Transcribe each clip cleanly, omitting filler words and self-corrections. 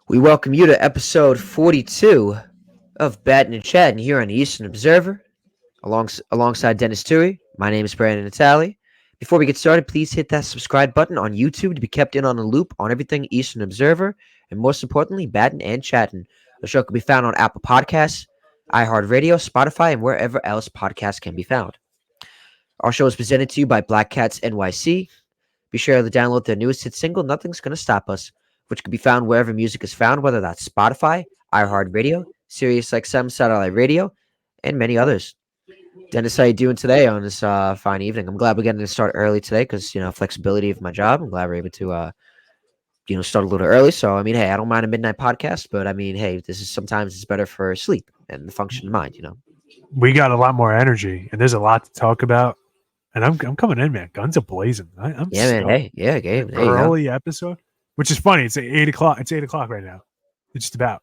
We welcome you to episode 42 of Battin and Chattin here on the Eastern Observer, alongside Denis Tuohy. My name is Brandon Natale. Before we get started, please hit that subscribe button on YouTube to be kept in on the loop on everything Eastern Observer, and most importantly, Battin and Chattin. The show can be found on Apple Podcasts, iHeartRadio, Spotify, and wherever else podcasts can be found. Our show is presented to you by Black Cats NYC. Be sure to download their newest hit single, Nothing's Gonna Stop Us, which can be found wherever music is found, whether that's Spotify, iHeartRadio, SiriusXM Satellite Radio, and many others. Dennis, how you doing today on this fine evening? I'm glad we're getting to start early today because, flexibility of my job. I'm glad we're able to, start a little early. So, hey, I don't mind a midnight podcast, but hey, this is sometimes it's better for sleep and the function of mind. We got a lot more energy, and there's a lot to talk about. And I'm coming in, man. Guns a blazing. I'm Yeah, man. Hey, yeah, Gabe. There you go. Early episode, which is funny. It's 8:00. It's 8:00 right now. It's just about.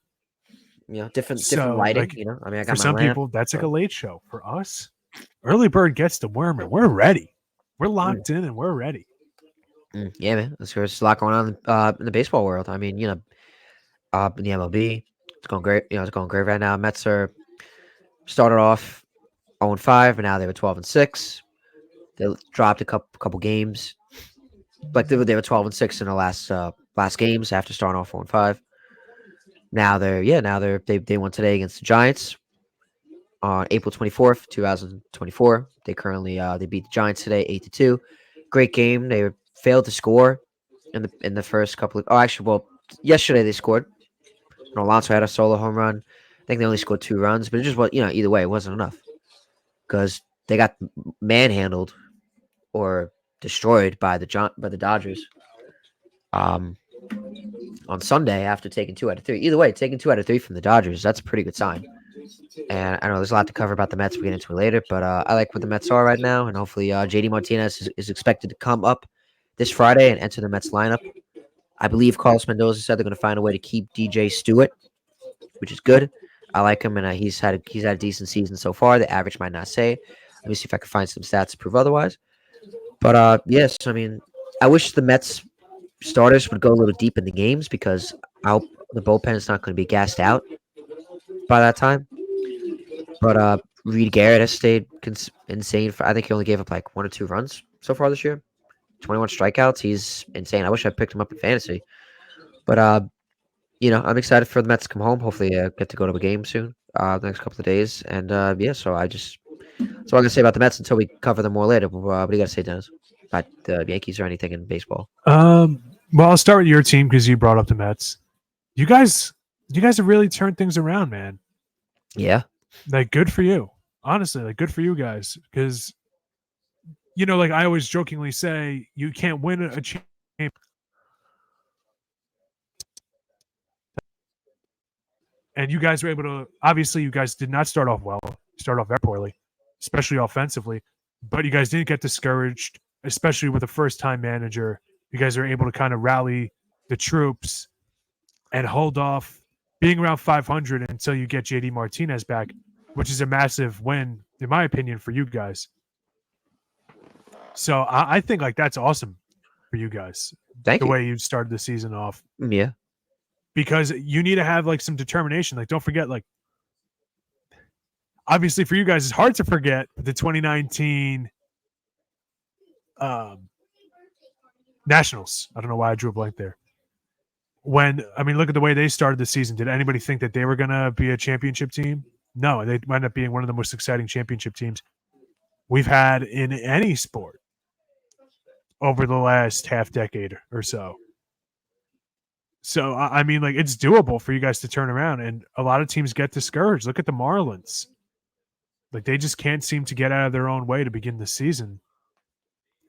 Different lighting. I got for some people, that's like a late show. For us, early bird gets the worm, and we're ready. We're locked in, and we're ready. Yeah, man. There's a lot going on in the baseball world. In the MLB, it's going great. It's going great right now. Mets are started off 0-5, but now they were 12-6. They dropped a couple games, like they were 12-6 in the last games after starting off 0-5. Now they won today against the Giants on April 24th, 2024. They currently they beat the Giants today 8-2. Great game. They failed to score in the first couple of yesterday they scored. Alonso had a solo home run. I think they only scored 2 runs, but it just was either way it wasn't enough because they got manhandled or destroyed by the Dodgers on Sunday after taking 2 out of 3. Either way, taking 2 out of 3 from the Dodgers, that's a pretty good sign. And I know there's a lot to cover about the Mets. We'll get into it later, but I like where the Mets are right now, and hopefully JD Martinez is expected to come up this Friday and enter the Mets lineup. I believe Carlos Mendoza said they're going to find a way to keep DJ Stewart, which is good. I like him, and he's had a decent season so far. The average might not say. Let me see if I can find some stats to prove otherwise. But yes, I wish the Mets starters would go a little deep in the games because the bullpen is not going to be gassed out by that time. But Reed Garrett has stayed insane. I think he only gave up like 1 or 2 runs so far this year. 21 strikeouts. He's insane. I wish I picked him up in fantasy. But I'm excited for the Mets to come home. Hopefully, get to go to a game soon. The next couple of days, and so that's what I'm gonna say about the Mets until we cover them more later. What do you got to say, Dennis, about the Yankees or anything in baseball? Well, I'll start with your team because you brought up the Mets. You guys have really turned things around, man. Yeah, like good for you. Honestly, like good for you guys because like I always jokingly say, you can't win a championship. And you guys were able to, obviously, you guys did not start off well. You started off very poorly, especially offensively. But you guys didn't get discouraged, especially with a first-time manager. You guys are able to kind of rally the troops and hold off being around 500 until you get JD Martinez back, which is a massive win, in my opinion, for you guys. So I think like that's awesome for you guys. Thank you. The way you started the season off. Yeah. Because you need to have like some determination. Like, don't forget, like, obviously for you guys, it's hard to forget the 2019 Nationals. I don't know why I drew a blank there. Look at the way they started the season. Did anybody think that they were going to be a championship team? No, they wound up being one of the most exciting championship teams we've had in any sport over the last half decade or so. So, it's doable for you guys to turn around, and a lot of teams get discouraged. Look at the Marlins. Like, they just can't seem to get out of their own way to begin the season.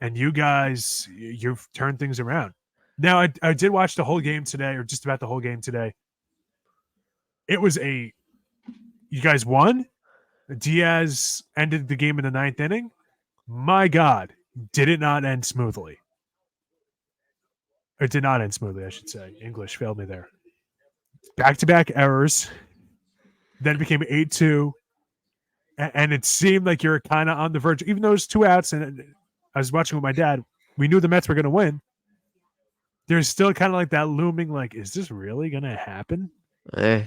And you guys, you've turned things around. Now, I did watch the whole game today, or just about the whole game today. It was you guys won. Diaz ended the game in the 9th inning. My God, did it not end smoothly? It did not end smoothly, I should say. English failed me there. Back-to-back errors. Then it became 8-2. And it seemed like you were kind of on the verge. Even though it was 2 outs, and I was watching with my dad, we knew the Mets were going to win. there's still kind of like that looming, like, is this really going to happen? Eh,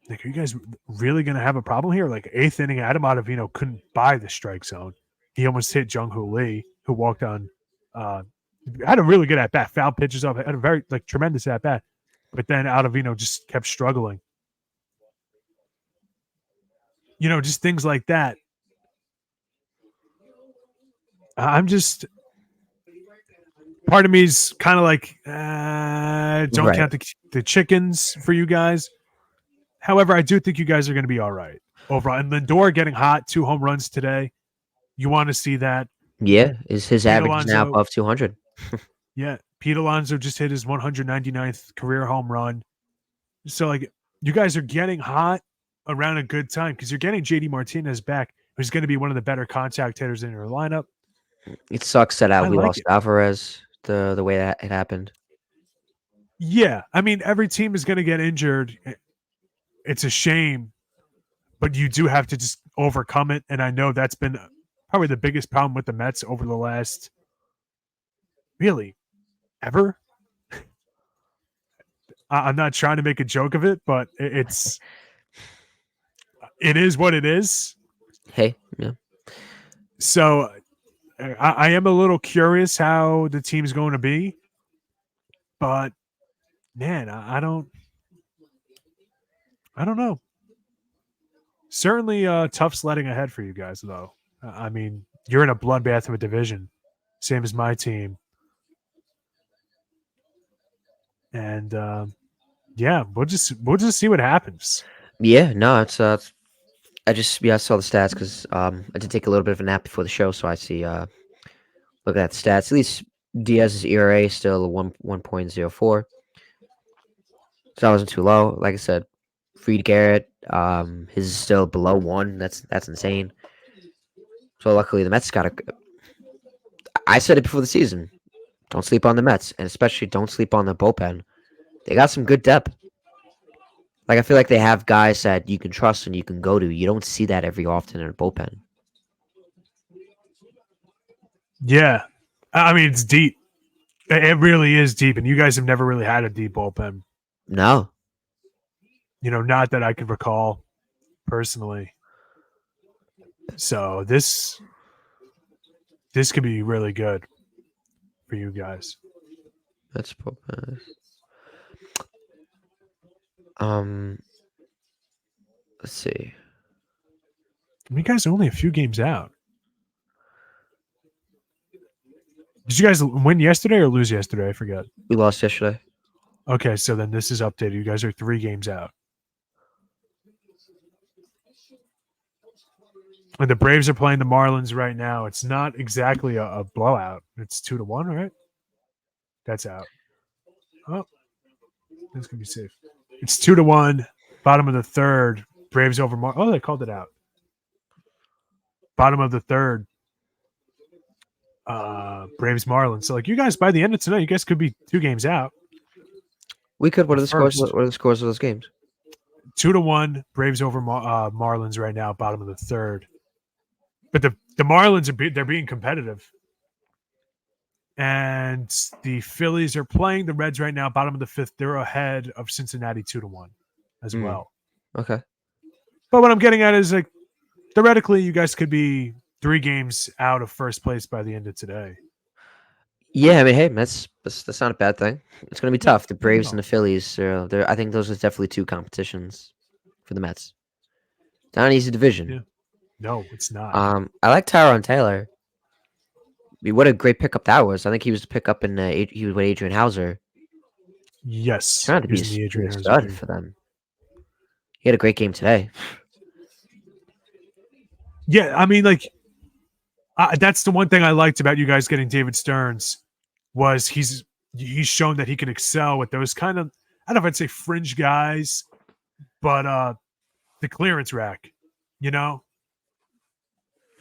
Like, are you guys really going to have a problem here? Like, eighth inning, Adam Ottavino couldn't buy the strike zone. He almost hit Jung Hoo Lee, who walked on, had a really good at bat, foul pitches off, had a very like tremendous at bat. But then Ottavino just kept struggling. Just things like that. I'm just, part of me's kind of like, don't right. count the chickens for you guys. However, I do think you guys are going to be all right overall. And Lindor getting hot, 2 home runs today. You want to see that. Yeah, his Pete average is now Alonso, above 200. yeah. Pete Alonso just hit his 199th career home run. So, like, you guys are getting hot around a good time because you're getting JD Martinez back, who's going to be one of the better contact hitters in your lineup. It sucks that I we like lost it. Alvarez the way that it happened. Yeah. I mean, every team is going to get injured. It's a shame, but you do have to just overcome it. And I know that's been probably the biggest problem with the Mets over the last, really, ever. I'm not trying to make a joke of it, but it is what it is. Hey, yeah. So I am a little curious how the team's going to be, but man, I don't know. Certainly tough sledding ahead for you guys, though. I mean, you're in a bloodbath of a division, same as my team, and yeah, we'll just see what happens. Yeah, no, it's I saw the stats because I did take a little bit of a nap before the show, so I see look at the stats. At least Diaz's ERA is still 1.04, so that wasn't too low. Like I said, Freed Garrett, his is still below 1. That's insane. So luckily the Mets got a. I said it before the season. Don't sleep on the Mets, and especially don't sleep on the bullpen. They got some good depth. Like I feel like they have guys that you can trust and you can go to. You don't see that every often in a bullpen. Yeah, I mean it's deep. It really is deep, and you guys have never really had a deep bullpen. No, Not that I can recall personally. So this could be really good for you guys. that's bullpen. Um, let's see. You guys are only a few games out. Did you guys win yesterday or lose yesterday? I forget. We lost yesterday. Okay, so then this is updated. You guys are 3 games out. And the Braves are playing the Marlins right now. It's not exactly a blowout. It's 2-1, right? That's out. Oh, that's gonna be safe. It's 2-1. Bottom of the third. Braves over. They called it out. Bottom of the third. Braves Marlins. So like you guys by the end of tonight, you guys could be 2 games out. We could. What are the scores? First. What are the scores of those games? 2-1. Braves over Marlins right now. Bottom of the third. But the Marlins they're being competitive. And the Phillies are playing the Reds right now, bottom of the 5th. They're ahead of Cincinnati 2-1 as well. Okay. But what I'm getting at is like theoretically, you guys could be 3 games out of first place by the end of today. Yeah, I mean, hey, that's not a bad thing. It's going to be tough. The Braves and the Phillies, I think those are definitely 2 competitions for the Mets. It's not an easy division. Yeah. No, it's not. I like Tyrone Taylor. I mean, what a great pickup that was. I think he was to pick up he was with Adrian Hauser. Yes, Trying to be a stud for them. He had a great game today. Yeah, I mean, like that's the one thing I liked about you guys getting David Stearns was he's shown that he can excel with those kind of, I don't know if I'd say fringe guys, but the clearance rack,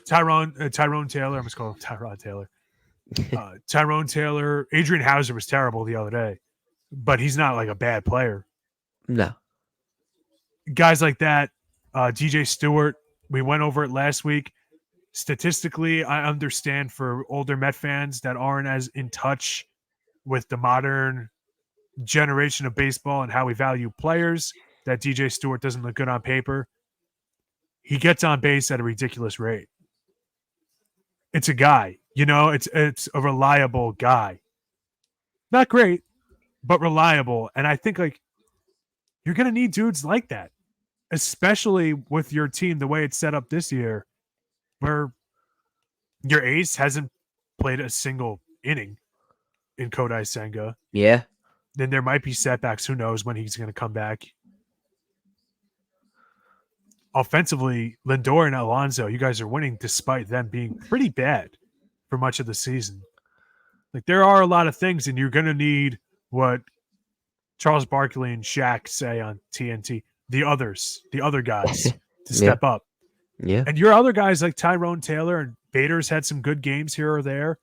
Tyrone Taylor. I'm just calling him Tyrone Taylor. Tyrone Taylor. Adrian Hauser was terrible the other day, but he's not like a bad player. No. Guys like that, DJ Stewart, we went over it last week. Statistically, I understand for older Met fans that aren't as in touch with the modern generation of baseball and how we value players that DJ Stewart doesn't look good on paper. He gets on base at a ridiculous rate. It's a guy, it's a reliable guy. Not great, but reliable. And I think like you're going to need dudes like that, especially with your team the way it's set up this year, where your ace hasn't played a single inning in Kodai Senga. Yeah. Then there might be setbacks. Who knows when he's going to come back? Offensively, Lindor and Alonso, you guys are winning despite them being pretty bad for much of the season. Like there are a lot of things, and you're going to need what Charles Barkley and Shaq say on TNT. The other guys to step up. Yeah. And your other guys like Tyrone Taylor and Bader's had some good games here or there.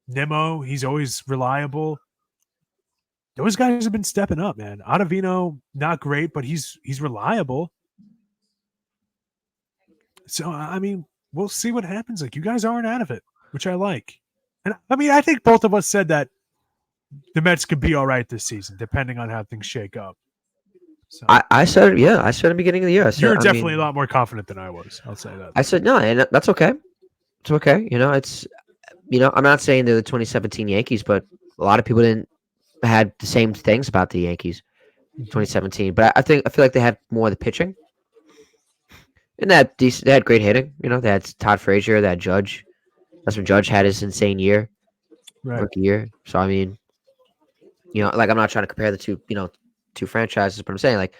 Nimmo, he's always reliable. Those guys have been stepping up, man. Ottavino, not great, but he's reliable. So, I mean, we'll see what happens. Like, you guys aren't out of it, which I like. And, I mean, I think both of us said that the Mets could be all right this season, depending on how things shake up. So, I said, I said at the beginning of the year. You're definitely a lot more confident than I was. I'll say that. I said, no, and that's okay. It's okay. I'm not saying they're the 2017 Yankees, but a lot of people had the same things about the Yankees 2017. But I feel like they had more of the pitching. And they had great hitting. They had Todd Frazier, they had Judge. That's when Judge had his insane year, rookie year. So, I mean, like I'm not trying to compare the two franchises, but I'm saying like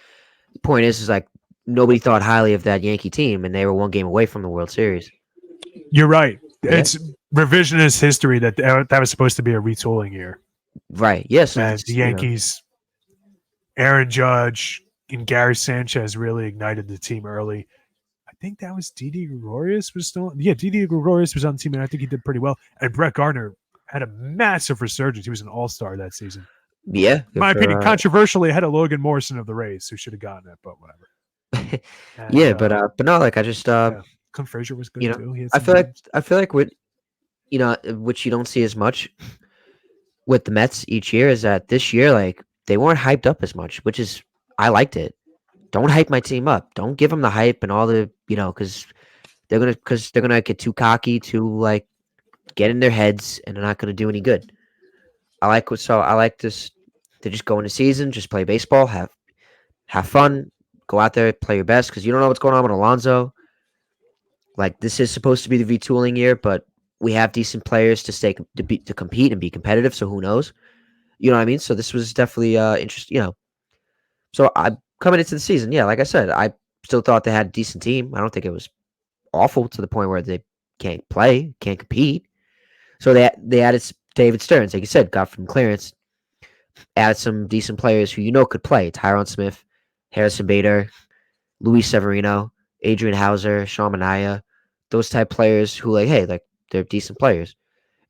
the point is like nobody thought highly of that Yankee team, and they were one game away from the World Series. You're right. Yeah. It's revisionist history that was supposed to be a retooling year. Right. Yes. And the Yankees, Aaron Judge and Gary Sanchez really ignited the team early. I think that was Didi Gregorius was still. Yeah, Didi Gregorius was on the team, and I think he did pretty well. And Brett Gardner had a massive resurgence. He was an all-star that season. Yeah. In my opinion, controversially ahead of Logan Morrison of the Rays, who should have gotten it, but whatever. And, but no, like I just Clint Frazier was good too. I feel like with which you don't see as much with the Mets each year is that this year like they weren't hyped up as much, which is I liked it. Don't hype my team up. Don't give them the hype and all the because they're gonna get too cocky, too like get in their heads, and they're not gonna do any good. I like this. To just go into season, just play baseball, have fun, go out there, play your best because you don't know what's going on with Alonso. Like this is supposed to be the retooling year, but we have decent players to compete and be competitive. So who knows? You know what I mean? So this was definitely interesting. So I coming into the season, like I said, I still thought they had a decent team. I don't think it was awful to the point where they can't play, can't compete. So they added David Stearns, like you said, got from clearance, added some decent players who could play: Tyron Smith, Harrison Bader, Luis Severino, Adrian Hauser, Sean Manaea, those type players who they're decent players.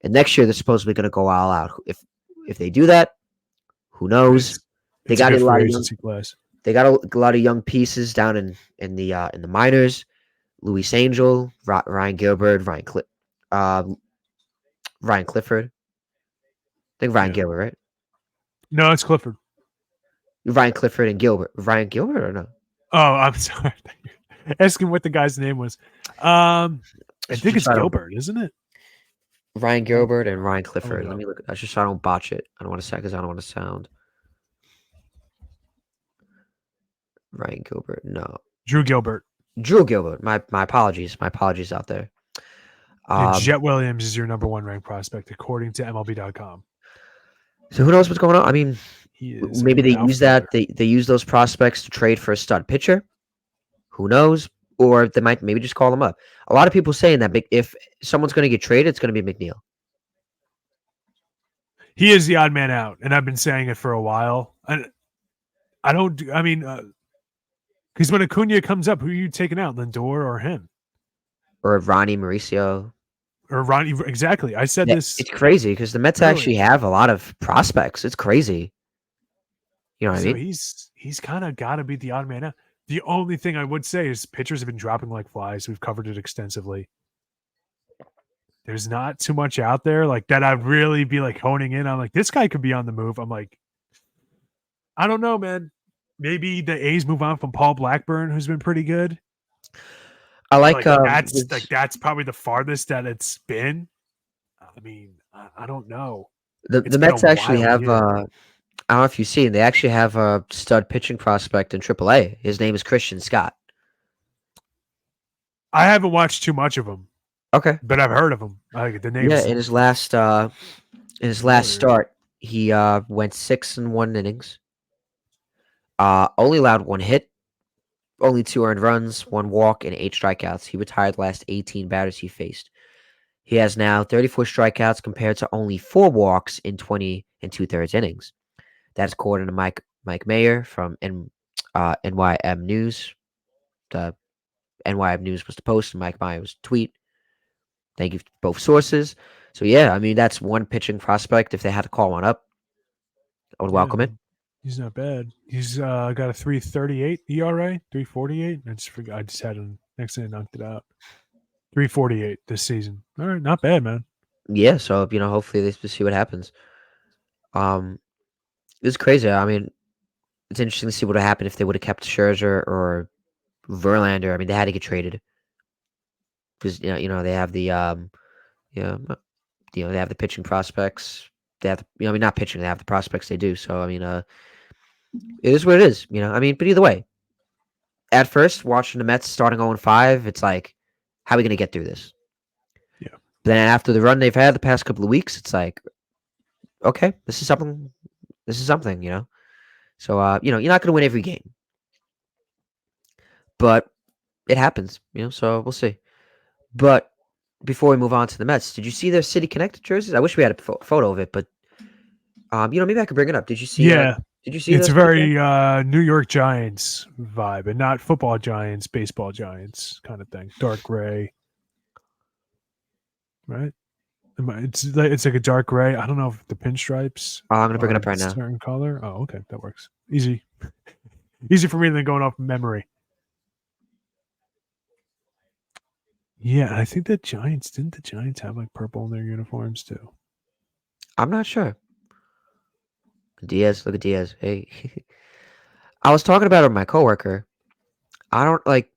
And next year they're supposedly going to go all out. If they do that, who knows? They got a lot of young class. They got a lot of young pieces down in the minors. Luis Angel, Ryan Gilbert, Ryan Clifford. I think Ryan Gilbert, right? No, it's Clifford. Ryan Clifford and Gilbert. Ryan Gilbert or no? Oh, I'm sorry. Asking what the guy's name was. I think it's Gilbert, isn't it? Ryan Gilbert and Ryan Clifford. Let me look. I just so I don't botch it. I don't want to say because I don't want to sound. Ryan Gilbert, no. Drew Gilbert. My apologies. My apologies out there. And Jet Williams is your number one ranked prospect according to MLB.com. So who knows what's going on? I mean, maybe they use that. They use those prospects to trade for a stud pitcher. Who knows? Or they might maybe just call them up. A lot of people saying that if someone's going to get traded, it's going to be McNeil. He is the odd man out, and I've been saying it for a while. Because when Acuna comes up, who are you taking out, Lindor or him? Or Ronnie Mauricio. Or Ronnie, exactly. I said this. It's crazy because the Mets actually have a lot of prospects. It's crazy. You know what I mean? He's kind of got to be the odd man out. The only thing I would say is pitchers have been dropping like flies. We've covered it extensively. there's not too much out there like that. I'd really be like honing in. I'm like, this guy could be on the move. I'm like, I don't know, man. Maybe the A's move on from Paul Blackburn, who's been pretty good. I like That's probably the farthest that it's been. I mean, I don't know. the It's been a Mets actually wild have. year. I don't know if you've seen. They actually have a stud pitching prospect in AAA. His name is Christian Scott. I haven't watched too much of him, Okay. but I've heard of him. Like the names. Yeah, in his last start, he went 6 and 1 innings. Only allowed 1 hit, only 2 earned runs, 1 walk, and 8 strikeouts. He retired the last 18 batters he faced. He has now 34 strikeouts compared to only 4 walks in 20 and 2/3 innings. That's according to Mike Mayer from NYM News. The NYM News was the post, and Mike Mayer was the tweet. Thank you to both sources. So yeah, I mean that's one pitching prospect. If they had to call one up, I would welcome it. He's not bad. He's got a 3.38 ERA, 3.48. I just forgot. I just had him next thing I knocked it out. 3.48 this season. All right, not bad, man. Yeah, so hopefully they see what happens. It's crazy. I mean, it's interesting to see what would happen if they would have kept Scherzer or Verlander. I mean, they had to get traded because they have the they have the pitching prospects. They have not pitching. They have the prospects. They do. So I mean, it is what it is. I mean, but either way, at first watching the Mets starting 0-5, it's like, how are we going to get through this? Yeah. But then after the run they've had the past couple of weeks, it's like, okay, this is something. This is something. So you're not going to win every game, but it happens. So we'll see. But before we move on to the Mets, did you see their City Connected jerseys? I wish we had a photo of it, but maybe I could bring it up. Did you see? Yeah. Did you see? It's a very New York Giants vibe, and not football Giants, baseball Giants kind of thing. Dark gray, right? It's like a dark gray. I don't know if the pinstripes. I'm gonna bring it up right a now. certain color. Oh, okay, that works. Easy, easy for me than going off memory. Yeah, I think the Giants didn't. The Giants have like purple in their uniforms too. I'm not sure. Diaz, look at Diaz. Hey, I was talking about it with my coworker. I don't like.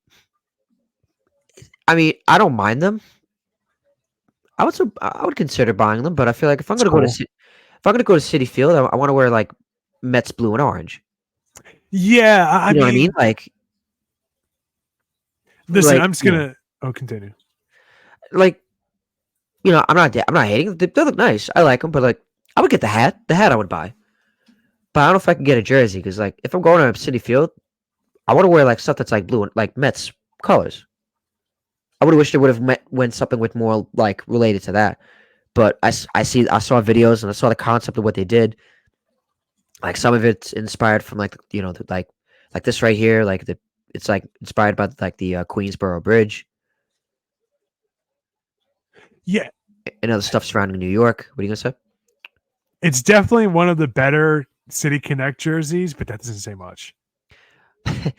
I mean, I don't mind them. I would consider buying them, but I feel like if I'm gonna go to City Field, I want to wear like Mets blue and orange. Yeah, I You know mean, what I mean? Like, listen, I'm just gonna. Oh, continue. Like, I'm not hating. They look nice. I like them, but like, I would get the hat. The hat I would buy. But I don't know if I can get a jersey because, like, if I'm going to City Field, I want to wear like stuff that's like blue and like Mets colors. I would have wished they would have went something with more like related to that. But I saw videos and I saw the concept of what they did. Like some of it's inspired from like like this right here. Like it's like inspired by like the Queensboro Bridge. Yeah, and other stuff surrounding New York. What are you gonna say? It's definitely one of the better City Connect jerseys, but that doesn't say much.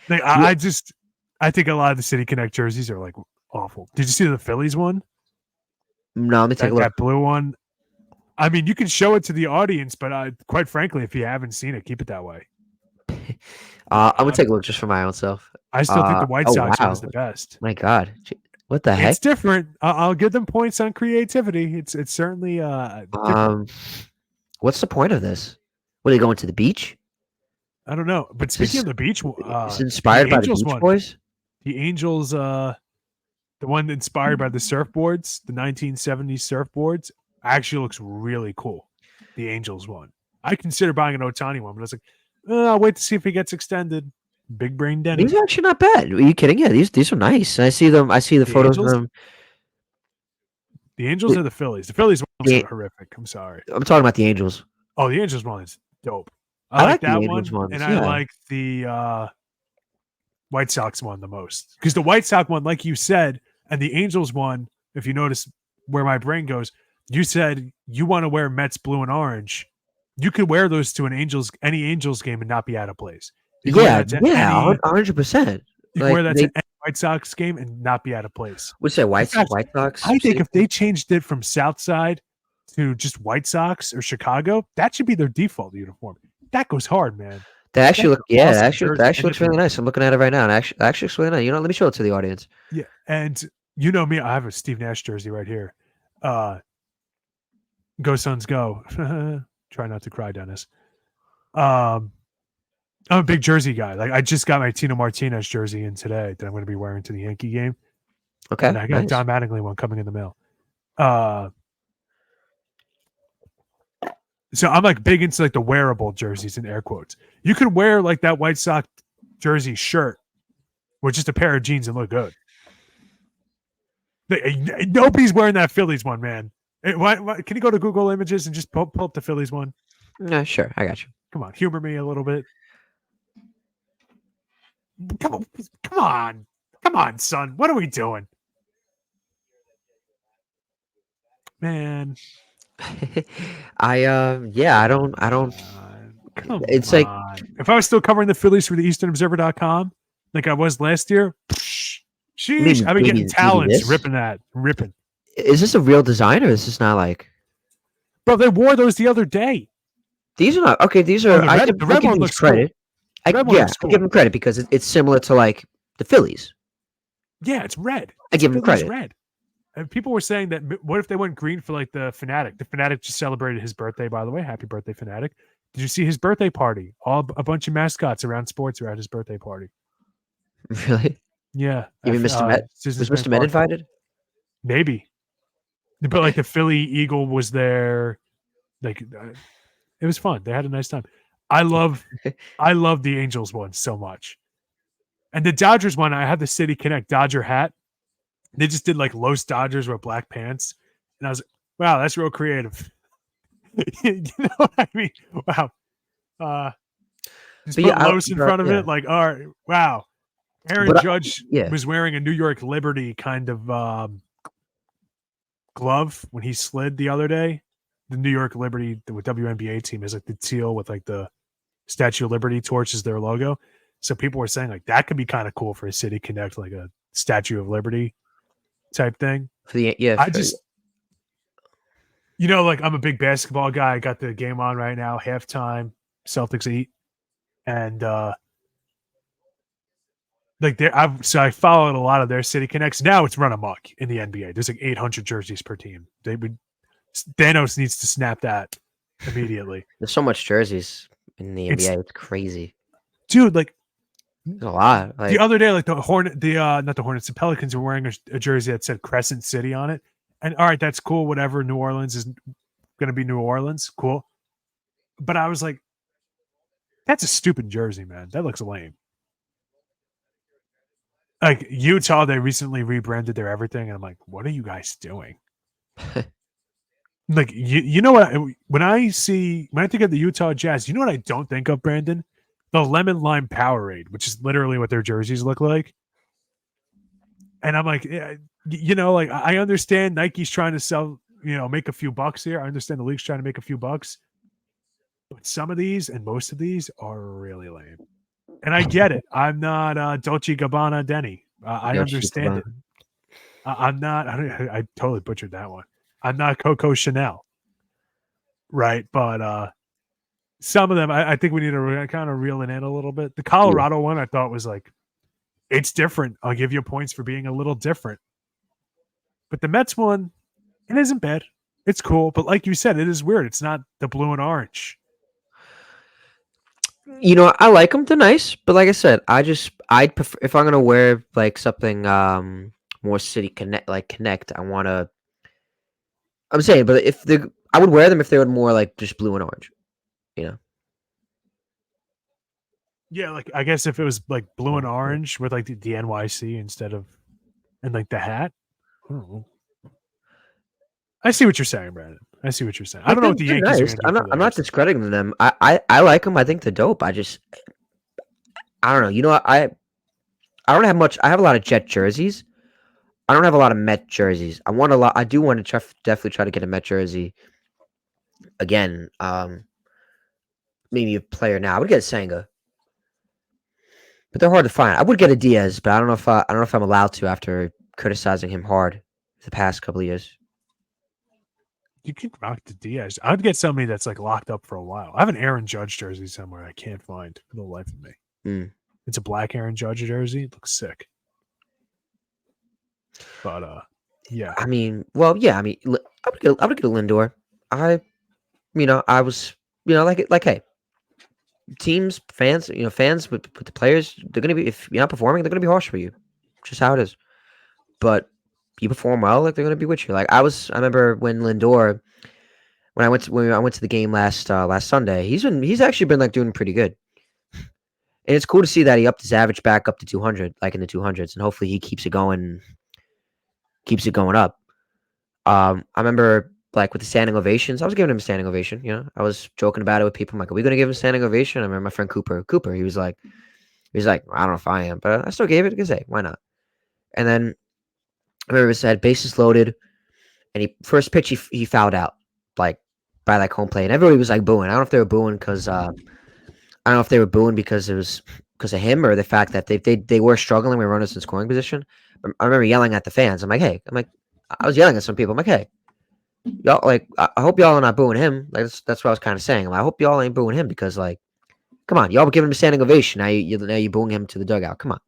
Like, I think a lot of the City Connect jerseys are like awful. Did you see the Phillies one? No, let me take a look. That blue one. I mean, you can show it to the audience, but quite frankly, if you haven't seen it, keep it that way. I'm gonna take a look just for my own self. I still think the White Sox one is the best. My God, what the heck? It's different. I'll give them points on creativity. It's certainly different. What's the point of this? What, are they going to the beach? I don't know. But speaking of the beach, it's inspired by the Beach Boys. The Angels, the one inspired by the surfboards, the 1970s surfboards, actually looks really cool. The Angels one. I consider buying an Ohtani one, but I was like, I'll wait to see if he gets extended. Big brain Denny. These are actually not bad. Are you kidding? Yeah, these are nice. I see them. I see the photos Angels? of them. The Angels or the Phillies? The Phillies ones are horrific. I'm sorry. I'm talking about the Angels. Oh, the Angels one is dope. I like that the one, Angels ones, and yeah. I like the White Sox one the most. Because the White Sox one, like you said, and the Angels one, if you notice where my brain goes, you said you want to wear Mets blue and orange. You could wear those to any Angels game and not be out of place. Yeah, 100%. You can wear that to any White Sox game and not be out of place. Would say In fact, White Sox. I think City? if they changed it from South Side to just White Sox or Chicago, that should be their default uniform. That goes hard, man. That actually That's look, an yeah, awesome that jersey. actually looks really nice. I'm looking at it right now, and actually looks really nice. Let me show it to the audience. Yeah, and you know me, I have a Steve Nash jersey right here. Go Suns, go! Try not to cry, Dennis. I'm a big jersey guy. Like I just got my Tino Martinez jersey in today that I'm going to be wearing to the Yankee game, Okay, and I got nice. Don Mattingly one coming in the mail. So I'm like big into like the wearable jerseys in air quotes. You could wear like that White Sox jersey shirt with just a pair of jeans and look good. Nobody's wearing that Phillies one, man. Can you go to Google Images and just pull up the Phillies one? Yeah, sure, I got you. Come on, humor me a little bit. Come on, son. What are we doing, man? I I don't. Come It's on. like If I was still covering the Phillies for the EasternObserver.com like I was last year, sheesh, I'd be getting talents ripping. Is this a real design or is this not like? Bro, they wore those the other day. These are not okay. These are. The red one looks credit. Cool. I give them credit because it's similar to like the Phillies. Yeah, it's red. I give them credit. Red. And people were saying that what if they went green for like the Fanatic? The Fanatic just celebrated his birthday, by the way. Happy birthday, Fanatic. Did you see his birthday party? A bunch of mascots around sports were at his birthday party. Really? Yeah. You mean Mr. Met? Was Mr. Met invited? Maybe. But like the Philly Eagle was there. Like it was fun. They had a nice time. I love the Angels one so much. And the Dodgers one, I had the City Connect Dodger hat. They just did like Los Dodgers with black pants. And I was like, wow, that's real creative. You know what I mean? Wow. Just put Los in front of it. Like, all right, wow. Aaron Judge was wearing a New York Liberty kind of glove when he slid the other day. The New York Liberty, the WNBA team, is like the teal with like the Statue of Liberty torch as their logo. So people were saying like that could be kind of cool for a City Connect, like a Statue of Liberty type thing. You know, like I'm a big basketball guy. I got the game on right now, halftime, Celtics 8. And I followed a lot of their City Connects. Now it's run amok in the NBA. There's like 800 jerseys per team. Thanos needs to snap that immediately. There's so much jerseys in the NBA. It's crazy. Dude, like there's a lot. Like, the other day, like the Hornets, the Pelicans were wearing a jersey that said Crescent City on it. And all right, that's cool. Whatever. New Orleans is going to be New Orleans. Cool. But I was like, that's a stupid jersey, man. That looks lame. Like Utah, they recently rebranded their everything. And I'm like, what are you guys doing? Like, you know what? When I think of the Utah Jazz, you know what I don't think of, Brandon? The Lemon Lime Powerade, which is literally what their jerseys look like. And I'm like, you know, like I understand Nike's trying to sell, you know, make a few bucks here. I understand the league's trying to make a few bucks. But some of these and most of these are really lame. And I get it. I'm not Dolce Gabbana Denny. I understand it. I'm not. I totally butchered that one. I'm not Coco Chanel. Right. But some of them, I think we need to kind of reel it in a little bit. The Colorado one I thought was like, it's different. I'll give you points for being a little different. But the Mets one, it isn't bad. It's cool. But like you said, it is weird. It's not the blue and orange. You know, I like them. They're nice. But like I said, I'd prefer, if I'm going to wear like something more City Connect, I'm saying, but I would wear them if they were more like just blue and orange, you know? Yeah, like I guess if it was like blue and orange with like the NYC instead of, and like the hat. I see what you're saying, Brandon. I see what you're saying. I don't know what the Yankees are going to do. I'm not discrediting them. I like them. I think they're dope. I don't know. You know, I don't have much. I have a lot of Jet jerseys. I don't have a lot of Met jerseys. I do want to definitely try to get a Met jersey again. Maybe a player now. I would get Senga. but they're hard to find. I would get a Diaz, but I don't know if I'm allowed to after criticizing him hard the past couple of years. You can rock the Diaz. I'd get somebody that's like locked up for a while. I have an Aaron Judge jersey somewhere I can't find for the life of me. Mm. It's a black Aaron Judge jersey. It looks sick. But yeah. I mean, well, yeah. I mean, I would get a Lindor. I was, like, hey, teams, fans, fans with the players, they're gonna be if you're not performing, they're gonna be harsh for you. Just how it is. But you perform well, like they're gonna be with you. Like I remember when Lindor, when I went to the game last Sunday, he's actually been like doing pretty good. And it's cool to see that he upped his average back up to 200, like in the 200s, and hopefully he keeps it going up. I remember like with the standing ovations, I was giving him a standing ovation. I was joking about it with people. I'm like, "Are we gonna give him a standing ovation?" I remember my friend Cooper. He was like, "I don't know if I am, but I still gave it because hey, why not?" And then I remember it said bases loaded, and first pitch he fouled out like by like home plate, and everybody was like booing. I don't know if they were booing because I don't know if they were booing because it was because of him or the fact that they were struggling with runners in scoring position. I remember yelling at the fans. I was yelling at some people. I'm like, hey, y'all, like, I hope y'all are not booing him. Like, that's what I was kind of saying. I hope y'all ain't booing him because, like, come on, y'all were giving him a standing ovation. Now you're booing him to the dugout. Come on.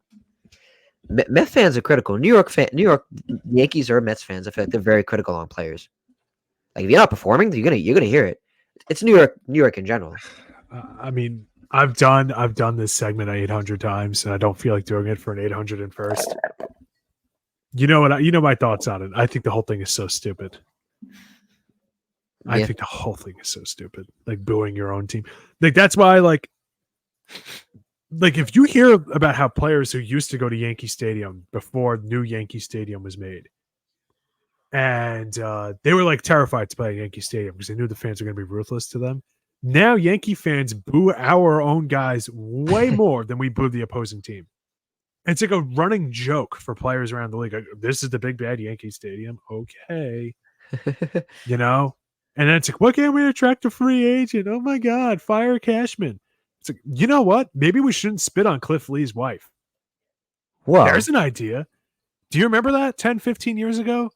Mets fans are critical. New York Yankees are Mets fans. I feel like they're very critical on players. Like, if you're not performing, you're gonna hear it. It's New York in general. I mean, I've done this segment 800 times, and I don't feel like doing it for an 801st. You know what? You know my thoughts on it. I think the whole thing is so stupid. I think the whole thing is so stupid. Like booing your own team. Like that's why, like if you hear about how players who used to go to Yankee Stadium before new Yankee Stadium was made, and they were like terrified to play at Yankee Stadium because they knew the fans were going to be ruthless to them. Now Yankee fans boo our own guys way more than we boo the opposing team. It's like a running joke for players around the league. Like, this is the big bad Yankee Stadium. Okay. And then it's like, what can we attract a free agent? Oh my God, fire Cashman. It's like, you know what? Maybe we shouldn't spit on Cliff Lee's wife. Whoa. There's an idea. Do you remember that 10, 15 years ago?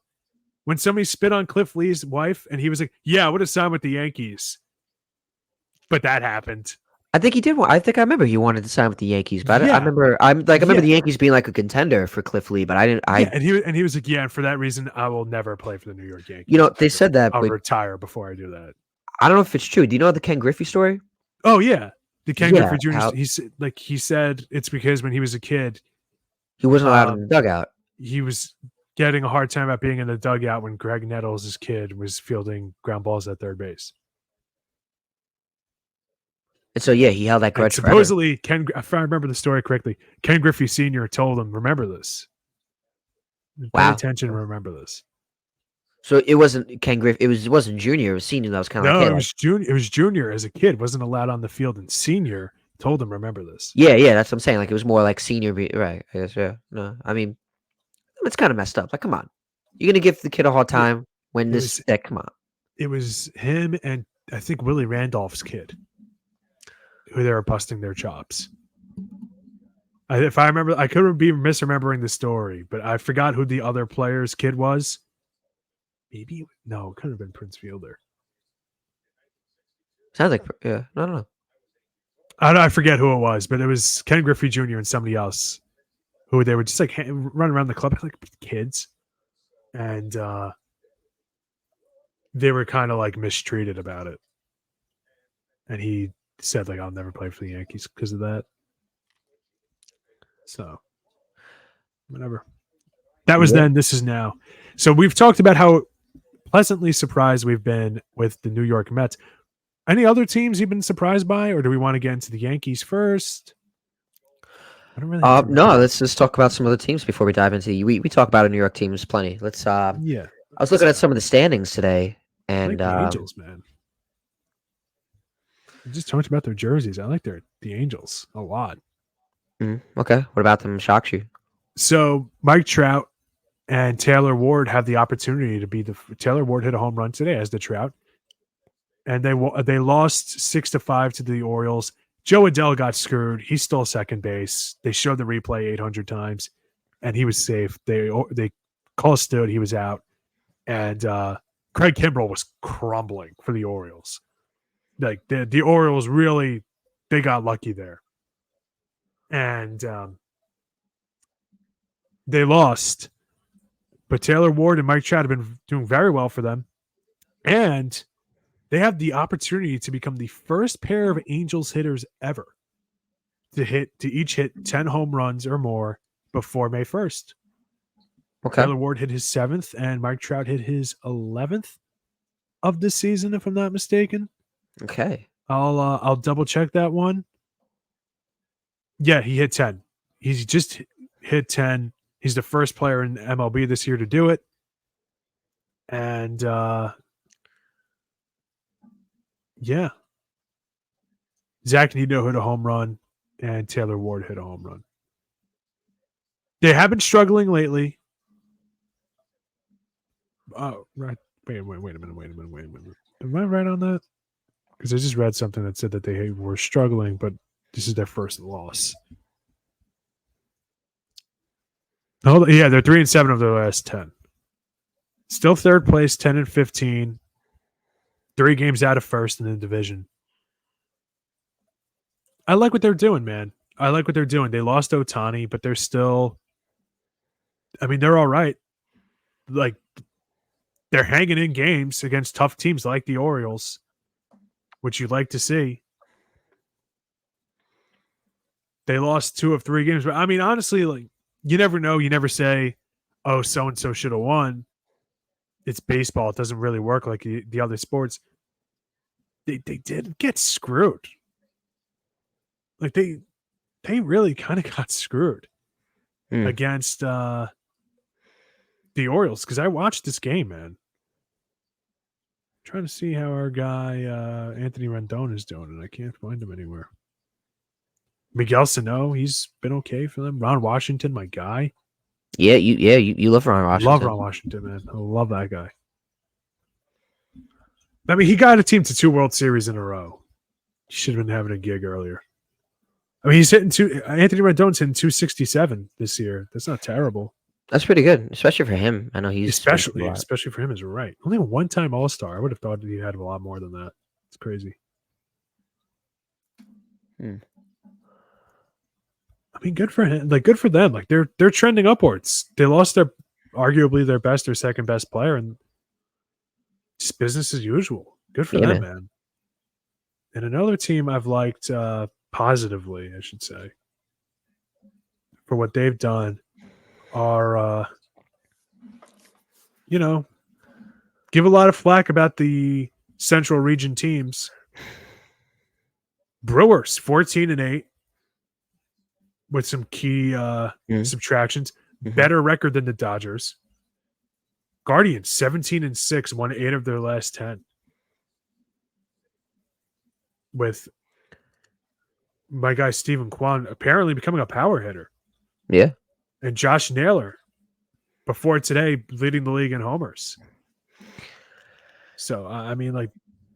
When somebody spit on Cliff Lee's wife and he was like, yeah, I would have signed with the Yankees. But that happened. I think he did. I think I remember he wanted to sign with the Yankees, but Yeah. I remember the Yankees being like a contender for Cliff Lee, but I didn't. And he was like, yeah, and for that reason, I will never play for the New York Yankees. They said that I'll retire before I do that. I don't know if it's true. Do you know the Ken Griffey story? Oh yeah, the Ken Griffey Jr. He said it's because when he was a kid, he wasn't allowed in the dugout. He was getting a hard time about being in the dugout when Greg Nettles, his kid, was fielding ground balls at third base. And so, yeah, he held that grudge forever. Supposedly, if I remember the story correctly, Ken Griffey Sr. told him, remember this. Pay attention and remember this. So it wasn't Ken Griffey. It wasn't Junior. It was Senior that was kind of like, it was Junior. It was Junior as a kid. Wasn't allowed on the field. And Senior told him, remember this. Yeah, that's what I'm saying. Like, it was more like Senior. Right, I guess, yeah. No, I mean, it's kind of messed up. Like, come on. You're going to give the kid a hard time when come on. It was him and I think Willie Randolph's kid who they were busting their chops. If I remember, I could be misremembering the story, but I forgot who the other player's kid was. Maybe no, it could have been Prince Fielder. Sounds like yeah. No. I forget who it was, but it was Ken Griffey Jr. and somebody else who they would just like run around the club like kids, and they were kind of like mistreated about it. And he said like, I'll never play for the Yankees because of that. So whatever. That was then, this is now. So we've talked about how pleasantly surprised we've been with the New York Mets. Any other teams you've been surprised by, or do we want to get into the Yankees first? I don't really no, let's just talk about some other teams before we dive into we talk about New York teams plenty. Let's I was looking at some of the standings today, and I like the Angels, man. We just talked about their jerseys. I like the Angels a lot. Okay. What about them shocks you? So Mike Trout and Taylor Ward have the opportunity to be Taylor Ward hit a home run today as the Trout. And they lost 6-5 to the Orioles. Joe Adele got screwed. He stole second base. They showed the replay 800 times, and he was safe. They call stood. He was out, and Craig Kimbrell was crumbling for the Orioles. Like the Orioles really, they got lucky there, and they lost. But Taylor Ward and Mike Trout have been doing very well for them, and they have the opportunity to become the first pair of Angels hitters ever to each hit 10 home runs or more before May 1st. Okay. Taylor Ward hit his 7th, and Mike Trout hit his 11th of this season, if I'm not mistaken. Okay. I'll double check that one. Yeah, he hit 10. He's just hit 10. He's the first player in MLB this year to do it. And yeah. Zach Neto hit a home run, and Taylor Ward hit a home run. They have been struggling lately. Oh, right. Wait a minute. Am I right on that? Because I just read something that said that they were struggling, but this is their first loss. Oh, yeah, they're 3-7 of their last 10. Still third place, 10-15. 3 games out of first in the division. I like what they're doing, man. I like what they're doing. They lost Ohtani, but they're still. I mean, they're all right. Like, they're hanging in games against tough teams like the Orioles, which you'd like to see. They lost 2 of 3 games, but I mean, honestly, like, you never know. You never say, "Oh, so and so should have won." It's baseball. It doesn't really work like the other sports. They did get screwed. Like they really kind of got screwed against the Orioles, because I watched this game, man. I'm trying to see how our guy Anthony Rendon is doing, and I can't find him anywhere. Miguel Sano, he's been okay for them. Ron Washington, my guy. Yeah, you love Ron Washington. Love Ron Washington, man. I love that guy. I mean, he got a team to 2 World Series in a row. He should have been having a gig earlier. I mean, he's hitting Anthony Rendon's hitting 267 this year. That's not terrible. That's pretty good, especially for him. I know he's especially for him is right. Only a one-time All-Star. I would have thought he had a lot more than that. It's crazy. I mean, good for him. Like, good for them. Like, they're trending upwards. They lost arguably their best or second best player, and just business as usual. Good for them, man. And another team I've liked positively, I should say, for what they've done are, give a lot of flack about the Central Region teams. Brewers, 14-8. With some key subtractions. Better record than the Dodgers. Guardians, 17-6, won 8 of their last 10. With my guy Stephen Kwan apparently becoming a power hitter. Yeah. And Josh Naylor, before today, leading the league in homers. So, I mean, like,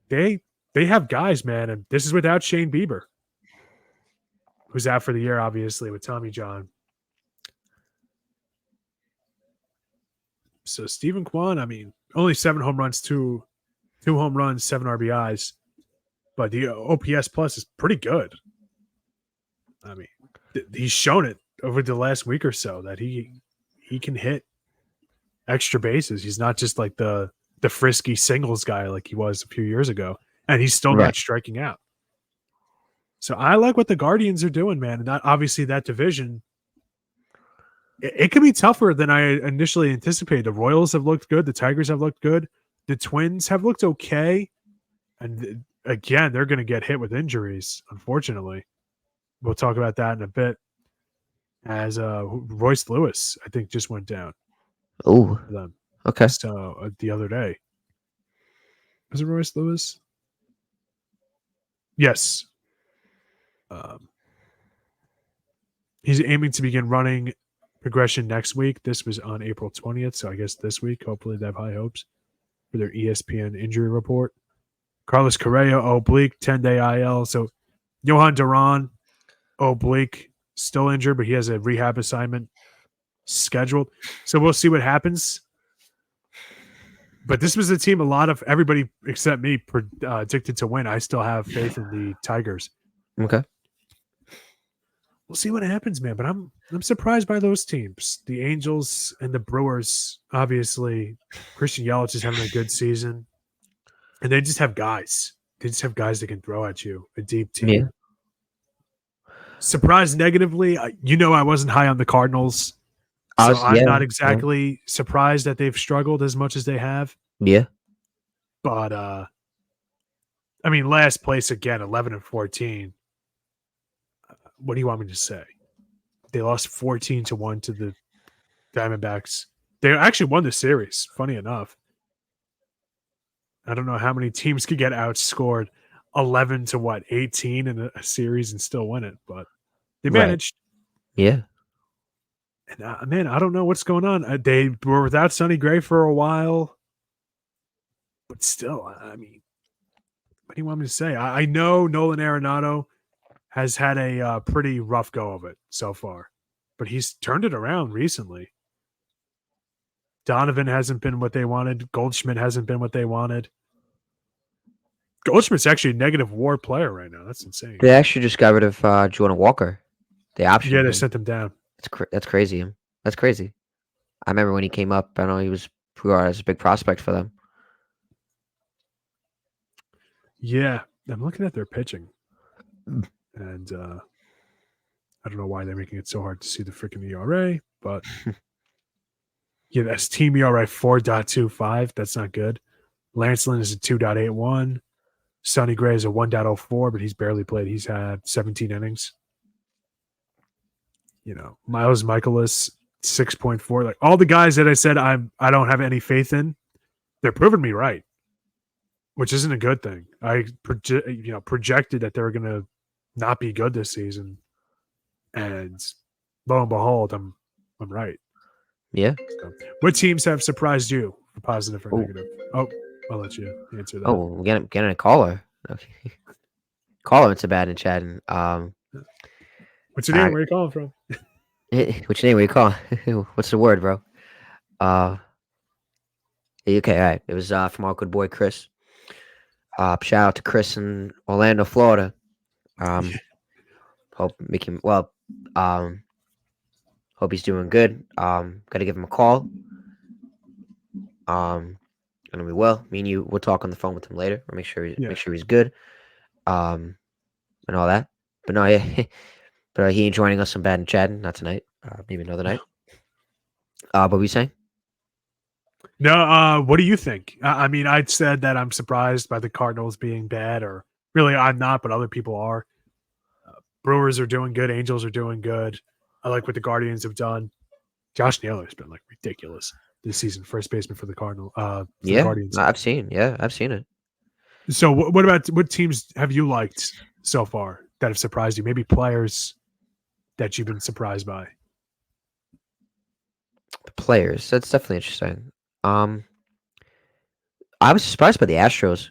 they have guys, man, and this is without Shane Bieber, who's out for the year, obviously, with Tommy John. So Stephen Kwan, I mean, only 7 home runs, 2 home runs, 7 RBIs, but the OPS plus is pretty good. I mean, he's shown it over the last week or so that he can hit extra bases. He's not just like the frisky singles guy like he was a few years ago, and he's still not striking out. So I like what the Guardians are doing, man. And obviously that division, it could be tougher than I initially anticipated. The Royals have looked good. The Tigers have looked good. The Twins have looked okay. And again, they're going to get hit with injuries, unfortunately. We'll talk about that in a bit. As Royce Lewis, I think, just went down. Oh, okay. So the other day. Was it Royce Lewis? Yes. He's aiming to begin running progression next week. This was on April 20th, so I guess this week. Hopefully they have high hopes for their ESPN injury report. Carlos Correa, oblique, 10-day IL. So Johan Duran, oblique, still injured, but he has a rehab assignment scheduled. So we'll see what happens. But this was a team a lot of everybody except me predicted to win. I still have faith in the Tigers. Okay. We'll see what happens, man. But I'm surprised by those teams. The Angels and the Brewers, obviously. Christian Yelich is having a good season. And they just have guys. They just have guys that can throw at you. A deep team. Yeah. Surprised negatively. I wasn't high on the Cardinals. I So was, I'm yeah, not yeah, exactly surprised that they've struggled as much as they have. yeah. But I mean, last place again, 11-14. What do you want me to say? They lost 14-1 to the Diamondbacks. They actually won the series, funny enough. I don't know how many teams could get outscored 11 to 18 in a series and still win it, but they Right. managed. Yeah. And man, I don't know what's going on. They were without Sonny Gray for a while, but still, I mean, what do you want me to say? I know Nolan Arenado has had a pretty rough go of it so far, but he's turned it around recently. Donovan hasn't been what they wanted. Goldschmidt hasn't been what they wanted. Goldschmidt's actually a negative WAR player right now. That's insane. They actually just got rid of Jordan Walker. They Yeah, optioned they him. sent him down. That's crazy. That's crazy. I remember when he came up. I know he was regarded as a big prospect for them. Yeah, I'm looking at their pitching, and I don't know why they're making it so hard to see the freaking ERA, but yeah, that's team ERA 4.25. That's not good. Lance Lynn is a 2.81. Sonny Gray is a 1.04, but he's barely played. He's had 17 innings. Miles Michaelis 6.4. Like all the guys that I said I don't have any faith in, they're proving me right, which isn't a good thing. I projected that they were going to not be good this season, and lo and behold, I'm right. Yeah. So, what teams have surprised you, for positive or Oh. negative? Oh, I'll let you answer that. Oh, we're getting a caller. Okay. Caller into Battin Chattin. What's your name? Where are you calling from? What's your name? What you call? What's the word, bro? Okay, all right. It was from our good boy Chris. Shout out to Chris in Orlando, Florida. Hope make him well. Hope he's doing good. Gotta give him a call. Gonna be well. Me and you, we'll talk on the phone with him later. Or make sure he's good. And all that. But no, yeah. But he ain't joining us on Bad and Chatting, not tonight. Maybe another night. But we saying? No, what do you think? I mean, I said that I'm surprised by the Cardinals being bad, or really I'm not, but other people are. Brewers are doing good. Angels are doing good. I like what the Guardians have done. Josh Naylor's been like ridiculous this season, first baseman for the Yeah, Guardians. I've seen. Yeah, I've seen it. So what teams have you liked so far that have surprised you? Maybe players that you've been surprised by. The players. That's definitely interesting. I was surprised by the Astros.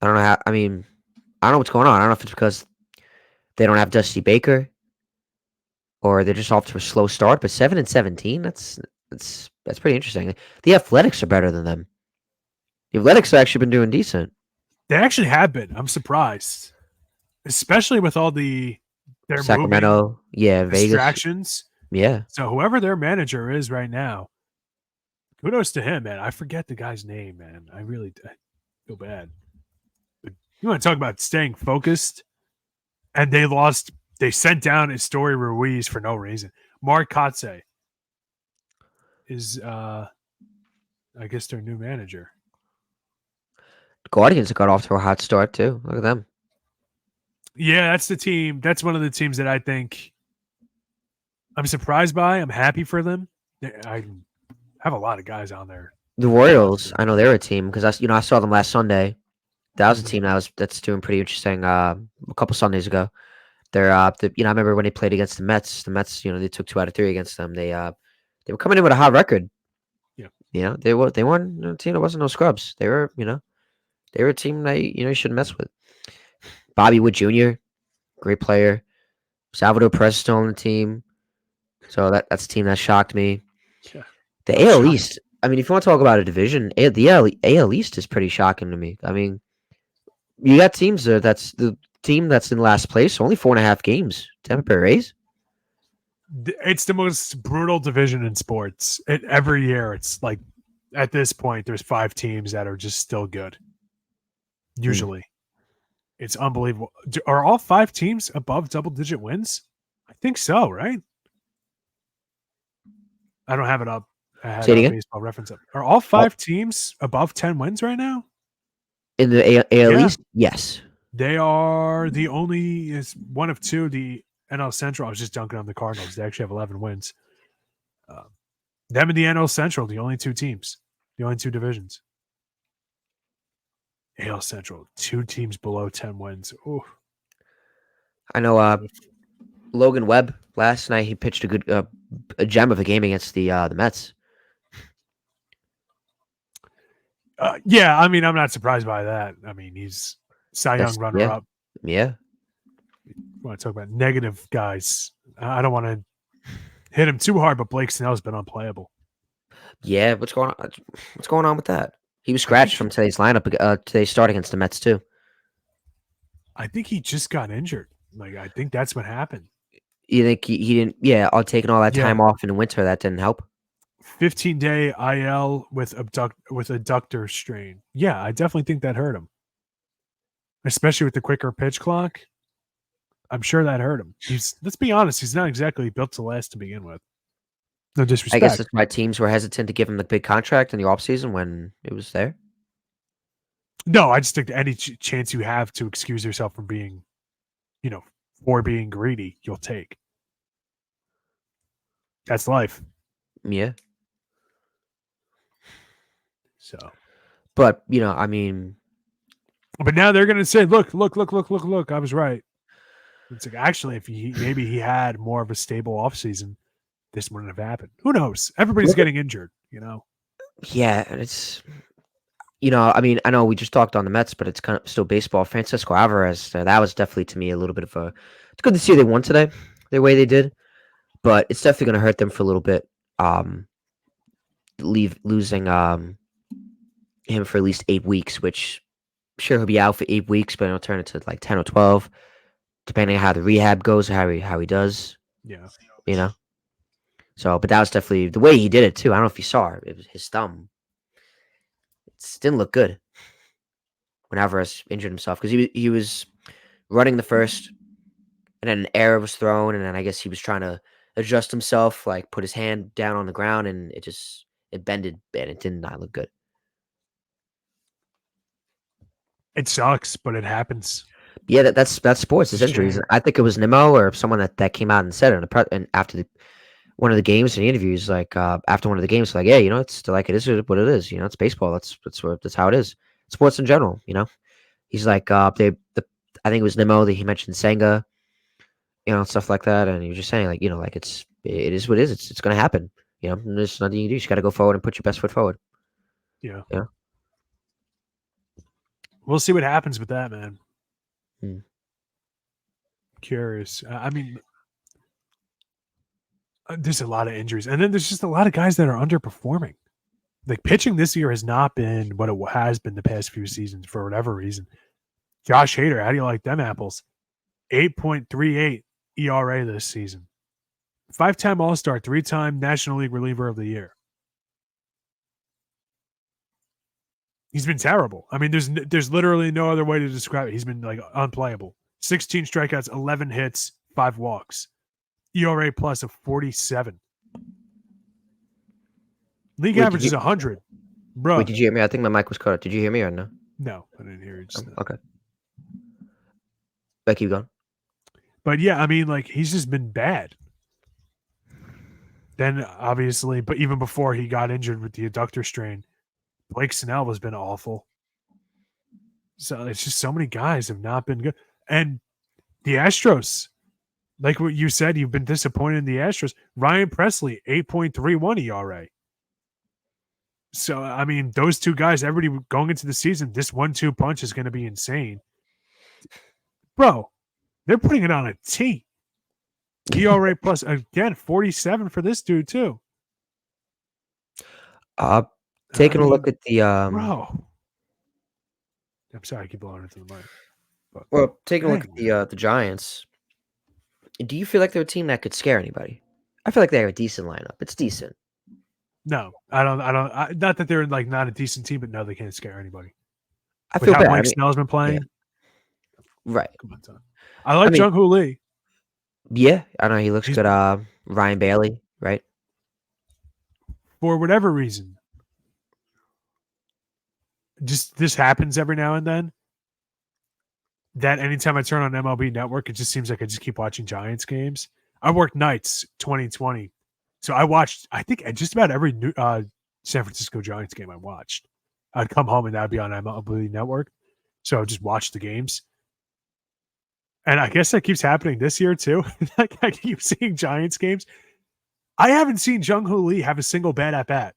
I don't know how. I mean, I don't know what's going on. I don't know if it's because they don't have Dusty Baker, or they're just off to a slow start. But 7-17. That's pretty interesting. The Athletics are better than them. The Athletics have actually been doing decent. They actually have been. I'm surprised, especially with all their Sacramento, yeah, Vegas, distractions. yeah. So whoever their manager is right now, kudos to him, man. I forget the guy's name, man. I really feel bad. But you want to talk about staying focused? And they lost. They sent down Estory Ruiz for no reason. Mark Kotze is, I guess, their new manager. The Guardians got off to a hot start too. Look at them. Yeah, that's the team. That's one of the teams that I think I'm surprised by. I'm happy for them. I have a lot of guys on there. The Royals, I know they're a team because I saw them last Sunday. That was a team that's doing pretty interesting. A couple Sundays ago, they're I remember when they played against the Mets. The Mets, they took 2 out of 3 against them. They were coming in with a hot record. Yeah, they weren't a team that wasn't no scrubs. They were they were a team that you shouldn't mess with. Bobby Wood Jr., great player. Salvador Perez still on the team. So that's a team that shocked me. Yeah. The I'm AL shocked. East, I mean, if you want to talk about a division, the AL East is pretty shocking to me. I mean, you got teams there. That's the team that's in last place, only 4.5 games. Tampa Bay Rays. It's the most brutal division in sports. Every year, it's like at this point, there's 5 teams that are just still good. Hmm. Usually, it's unbelievable. Are all 5 teams above double-digit wins? I think so, right? I don't have it up. I had Say it a again. baseball reference up. Are all Oh, 5 teams above 10 wins right now? in the AL Yeah, East, yes. they are the only is one of 2. The NL Central. I was just dunking on the Cardinals. They actually have 11 wins. Uh, them and the NL Central, the only 2 teams, the only 2 divisions. AL Central, 2 teams below 10 wins. Ooh, I know. Logan Webb last night he pitched a gem of a game against the Mets. yeah, I mean, I'm not surprised by that. I mean, he's Cy Young That's yeah, runner-up. yeah, Want to talk about negative guys? I don't want to hit him too hard, but Blake Snell's been unplayable. yeah. What's going on? What's going on with that? He was I think scratched from today's lineup. Today's start against the Mets too. he just got injured. Like I think that's what happened. You think he didn't? Yeah, taking all that Yeah, time off in the winter that didn't help. 15-day IL with adductor strain. Yeah, I definitely think that hurt him, especially with the quicker pitch clock. I'm sure that hurt him. Let's be honest, he's not exactly built to last to begin with. No I guess disrespect. that's why teams were hesitant to give him the big contract in the offseason when it was there. No, I just think any chance you have to excuse yourself from being, you know, for being greedy, you'll take. That's life. Yeah, So, but I mean, but now they're gonna say, look, I was right. It's like actually, if he had more of a stable offseason, this wouldn't have happened. Who knows? Everybody's look at getting injured, you know. yeah, it's I mean, I know we just talked on the Mets, but it's kind of still baseball. Francisco Alvarez, that was definitely to me a little bit of a. It's good to see they won today, the way they did, but it's definitely going to hurt them for a little bit. Losing him for at least 8 weeks, which sure he'll be out for 8 weeks, but it'll turn into like 10 or 12, depending on how the rehab goes, or how he does. Yeah. You know. So, but that was definitely the way he did it too. I don't know if you saw it. It was his thumb. It didn't look good when Alvarez injured himself because he was running the first, and then an error was thrown, and then I guess he was trying to adjust himself, like put his hand down on the ground, and it bended, and it did not look good. It sucks, but it happens. Yeah, that's sports. It's a It's injuries. shame. I think it was Nimmo or someone that came out and said it and after one of the games in the interviews, like after one of the games, like, yeah, it's like it is what it is. It's baseball. That's how it is. Sports in general. He's like I think it was Nimmo that he mentioned Senga, stuff like that, and he was just saying like like it is what it is. It's gonna happen. There's nothing you can do. You just got to go forward and put your best foot forward. Yeah. Yeah. We'll see what happens with that, man. Hmm. Curious. I mean, there's a lot of injuries, and then there's just a lot of guys that are underperforming. Like pitching this year has not been what it has been the past few seasons for whatever reason. Josh Hader, how do you like them apples? 8.38 ERA this season. 5-time All-Star, 3-time National League Reliever of the Year. He's been terrible. I mean, there's literally no other way to describe it. He's been like unplayable. 16 strikeouts, 11 hits, 5 walks. ERA plus of 47. League Wait, average is 100. wait, Bruh. did you hear me? I think my mic was cut. Did you hear me or no? No, I didn't hear it just now. Okay. But keep going. But yeah, I mean, like he's just been bad. Then obviously, but even before he got injured with the adductor strain, Blake Snell has been awful. So it's just so many guys have not been good. And the Astros, like what you said, you've been disappointed in the Astros. Ryan Presley, 8.31 ERA. So, I mean, those 2 guys, everybody going into the season, this 1-2 punch is going to be insane. bro, they're putting it on a T. ERA plus again 47 for this dude too. Uh, I taking a mean, look at the bro. I'm sorry, I keep blowing into the mic. But well, taking a look dang, at man. the Giants. Do you feel like they're a team that could scare anybody? I feel like they have a decent lineup. It's decent. No, I don't. Not that they're like not a decent team, but no, they can't scare anybody. I With feel how bad. I Blake mean, Snell's been yeah, playing, right. come on, son. I I like mean, Jung Hoo Lee. yeah, I know he looks He's good. Ryan Bailey, right? for whatever reason, just this happens every now and then. That anytime I turn on MLB Network, it just seems like I just keep watching Giants games. I worked nights 2020, so I watched. I think just about every San Francisco Giants game I watched. I'd come home and that'd be on MLB Network, so I would just watch the games. And I guess that keeps happening this year too. Like I keep seeing Giants games. I haven't seen Jung Hoo Lee have a single bad at bat.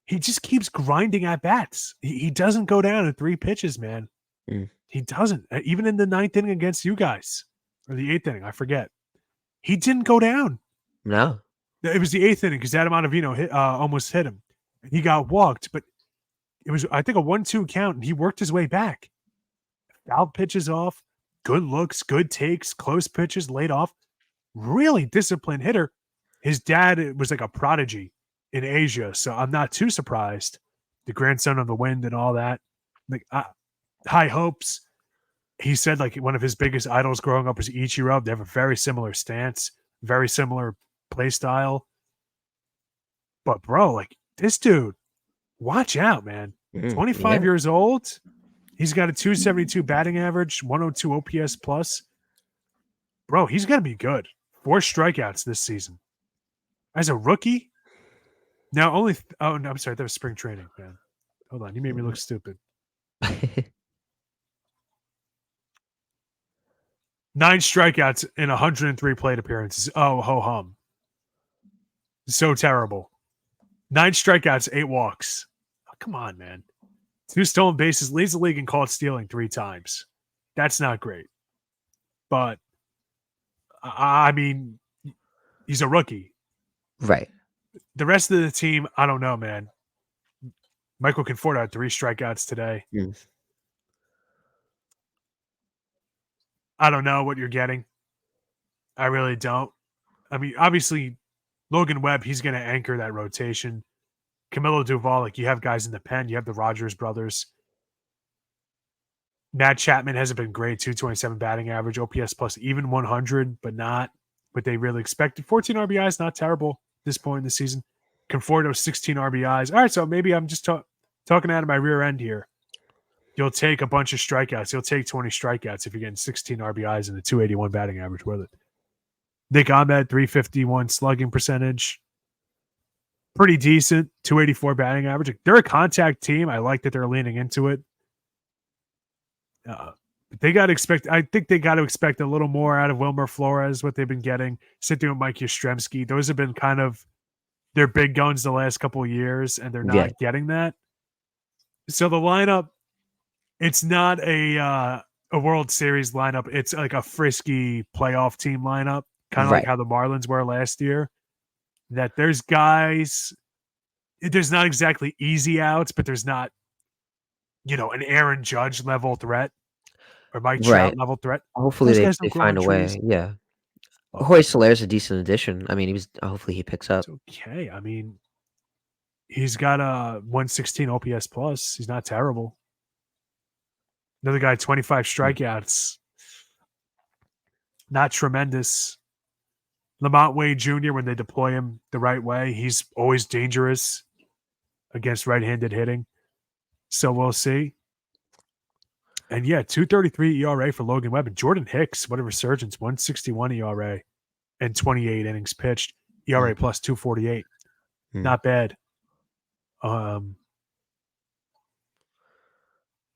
He just keeps grinding at bats. He doesn't go down in 3 pitches, man. Mm. He doesn't. Even in the 9th inning against you guys, or the 8th inning, I forget. He didn't go down. No, It was the 8th inning because Adam Ottavino almost hit him. He got walked, but it was, I think, a 1-2 count, and he worked his way back. Fouled pitches off, good looks, good takes, close pitches laid off. Really disciplined hitter. His dad was like a prodigy in Asia, so I'm not too surprised. The grandson of the wind and all that. Like high hopes. He said like one of his biggest idols growing up was Ichiro. They have a very similar stance, very similar play style. But bro, like this dude, watch out, man. 25 yeah, years old. He's got a 272 batting average, 102 OPS plus. Bro, he's gonna be good. 4 strikeouts this season. As a rookie, now only oh no, I'm sorry, that was spring training, man. Hold on, you made me look stupid. 9 strikeouts in 103 plate appearances. Oh, ho hum. So terrible. 9 strikeouts, 8 walks. Oh, come on, man. 2 stolen bases, leads the league in caught stealing 3 times. That's not great. But I mean, he's a rookie. right. The rest of the team, I don't know, man. Michael Conforto had 3 strikeouts today. Mm. I don't know what you're getting. I really don't. I mean, obviously, Logan Webb, he's going to anchor that rotation. Camilo Duvall, like you have guys in the pen. You have the Rogers brothers. Matt Chapman hasn't been great. 227 batting average, OPS plus even 100, but not what they really expected. 14 RBIs, not terrible at this point in the season. Conforto, 16 RBIs. All right, so maybe I'm just talking out of my rear end here. You'll take a bunch of strikeouts. You'll take 20 strikeouts if you're getting 16 RBIs and a 281 batting average with it. Nick Ahmed, 351 slugging percentage. Pretty decent, 284 batting average. They're a contact team. I like that they're leaning into it. They got to expect. I think they got to expect a little more out of Wilmer Flores. What they've been getting, sitting with Mike Yastrzemski. Those have been kind of their big guns the last couple of years, and they're Yeah, not getting that. So the lineup, it's not a World Series lineup. It's like a frisky playoff team lineup, kind of like right. how the Marlins were last year. That there's guys. There's not exactly easy outs, but there's not, an Aaron Judge level threat or Mike Trout Right. level threat. Hopefully Those they guys don't grow find on a trees. way. Yeah. But Hoy Solaire's a decent addition. I mean, he was. Hopefully he picks it's up. okay. I mean, he's got a 116 OPS plus. He's not terrible. Another guy, 25 Mm. strikeouts. Not tremendous. Lamont Wade Jr., when they deploy him the right way, he's always dangerous against right-handed hitting. So we'll see. And yeah, 233 ERA for Logan Webb. And Jordan Hicks, what a resurgence, 161 ERA and 28 innings pitched. ERA Mm. plus 248. Mm. Not bad.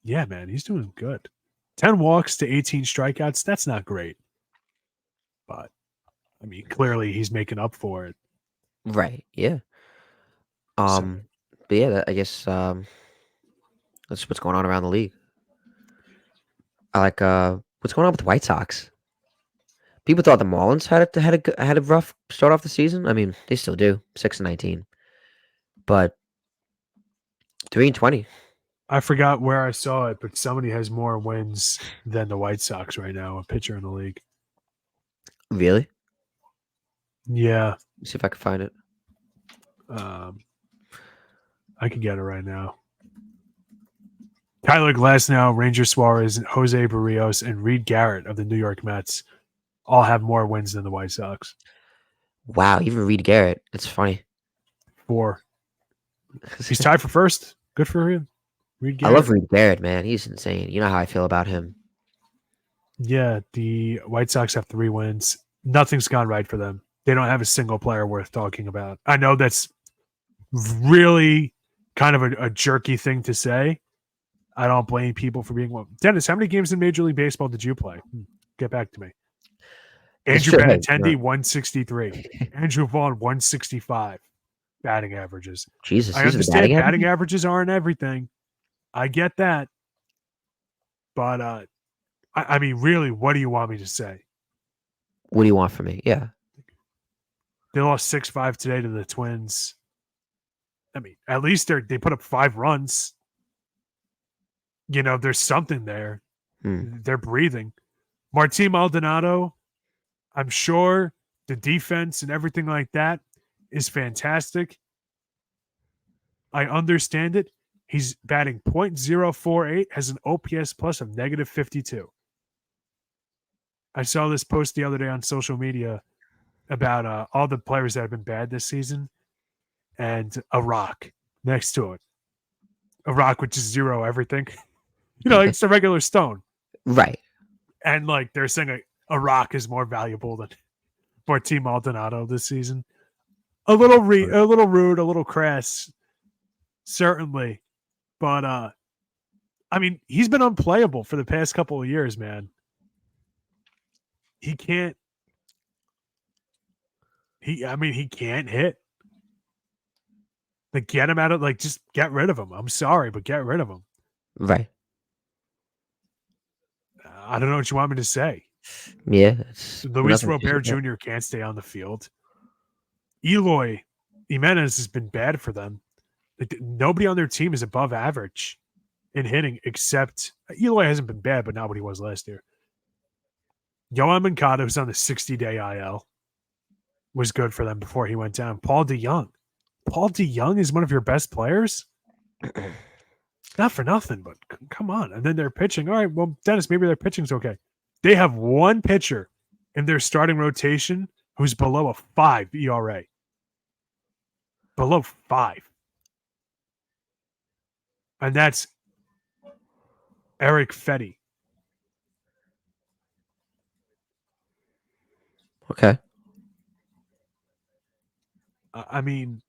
Yeah, man, he's doing good. 10 walks to 18 strikeouts. That's not great. But I mean, clearly he's making up for it. Right. Yeah. So But yeah, I guess that's what's going on around the league. I like what's going on with the White Sox? People thought the Marlins had a rough start off the season. I mean, they still do, 6-19, but 3-20. I forgot where I saw it, but somebody has more wins than the White Sox right now, a pitcher in the league. Really? Yeah. Let's see if I can find it. I can get it right now. Tyler Glasnow, Ranger Suarez, Jose Barrios, and Reed Garrett of the New York Mets all have more wins than the White Sox. Wow, even Reed Garrett. It's funny. 4. He's tied for first. Good for him. Reed I Garrett. love Reed Garrett, man. He's insane. You know how I feel about him. Yeah, the White Sox have 3 wins. Nothing's gone right for them. They don't have a single player worth talking about. I know that's really kind of a jerky thing to say. I don't blame people for being one. Dennis, how many games in Major League Baseball did you play? Get back to me. It's Andrew true. Hey, Benintendi, 163. Andrew Vaughn, 165 batting averages. Jesus, I these are the understand batting batting averages? averages aren't everything. I get that. But, I mean, really, what do you want me to say? What do you want from me? Yeah. They lost 6-5 today to the Twins. I mean, at least they put up 5 runs. You know, there's something there. They're breathing. Martin Maldonado, I'm sure the defense and everything like that is fantastic. I understand it. He's batting .048, has an OPS plus of -52. I saw this post the other day on social media about all the players that have been bad this season and a rock next to it. A rock with just 0 everything. You know, like it's a regular stone. Right. And like they're saying a rock is more valuable than Martin Maldonado this season. A little rude, a little crass, certainly. But I mean, he's been unplayable for the past couple of years, man. He can't he can't hit. Like get him out of just get rid of him. I'm sorry, but get rid of him. Right. I don't know what you want me to say. Yeah. Luis Robert Jr. can't stay on the field. Eloy Jimenez has been bad for them. Like, nobody on their team is above average in hitting, except Eloy hasn't been bad, but not what he was last year. Yohan Moncada, who's on the 60-day IL, was good for them before he went down. Paul DeYoung. Paul DeYoung is one of your best players? Not for nothing, but come on. And then they're pitching. All right, well, Dennis, maybe their pitching's okay. They have one pitcher in their starting rotation who's below a 5 ERA. Below 5. And that's Eric Fetty. Okay. I mean,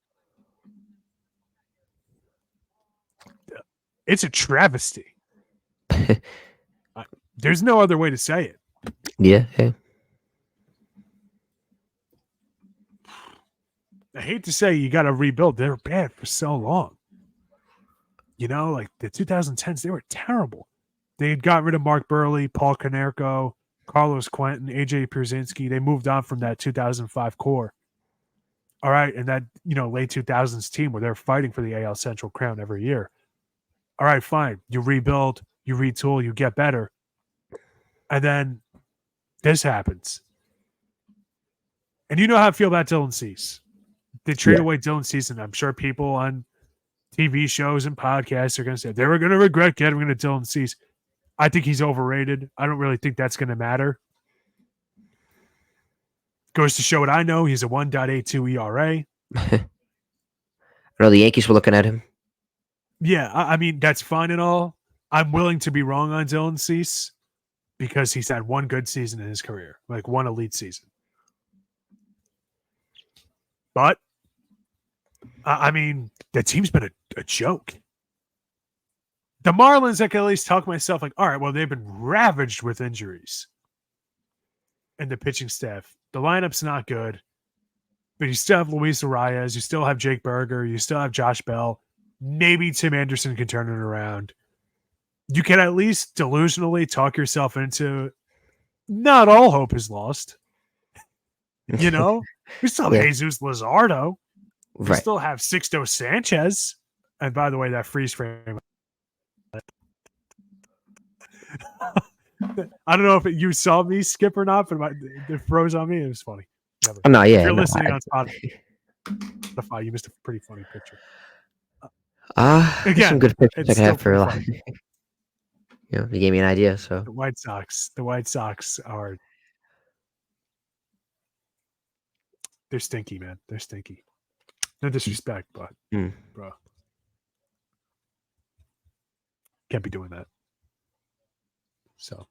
it's a travesty. There's no other way to say it. Yeah. Yeah. I hate to say you got to rebuild. They were bad for so long. You know, like the 2010s, they were terrible. They had got rid of Mark Burley, Paul Konerko, Carlos Quentin, AJ Pierzynski. They moved on from that 2005 core. All right. And that, late 2000s team where they're fighting for the AL Central crown every year. All right, fine. You rebuild, you retool, you get better. And then this happens. And you know how I feel about Dylan Cease. They trade away Dylan Cease, and I'm sure people on TV shows and podcasts are going to say they were going to regret getting rid of Dylan Cease. I think he's overrated. I don't really think that's going to matter. Goes to show what I know. He's a 1.82 ERA. I know the Yankees were looking at him. Yeah, I mean, that's fine and all. I'm willing to be wrong on Dylan Cease because he's had one good season in his career, like one elite season. But, I mean, the team's been a joke. The Marlins, I can at least talk to myself like, all right, well, they've been ravaged with injuries. And the pitching staff. The lineup's not good. But you still have Luis Arias. You still have Jake Berger. You still have Josh Bell. Maybe Tim Anderson can turn it around. you can at least delusionally talk yourself into not all hope is lost. You know, we still have Yeah, Jesus Luzardo. We right. still have Sixto Sanchez. And by the way, that freeze frame. I don't know if you saw me skip or not, but it froze on me. It was funny. Never. Oh, no, If yeah, you're no. listening on Spotify, you missed a pretty funny picture. There's some Again, good pictures I it's can still have for pretty funny. you gave me an idea, so. The White Sox are they're stinky, man. They're stinky. No disrespect, but Mm. bro, can't be doing that. So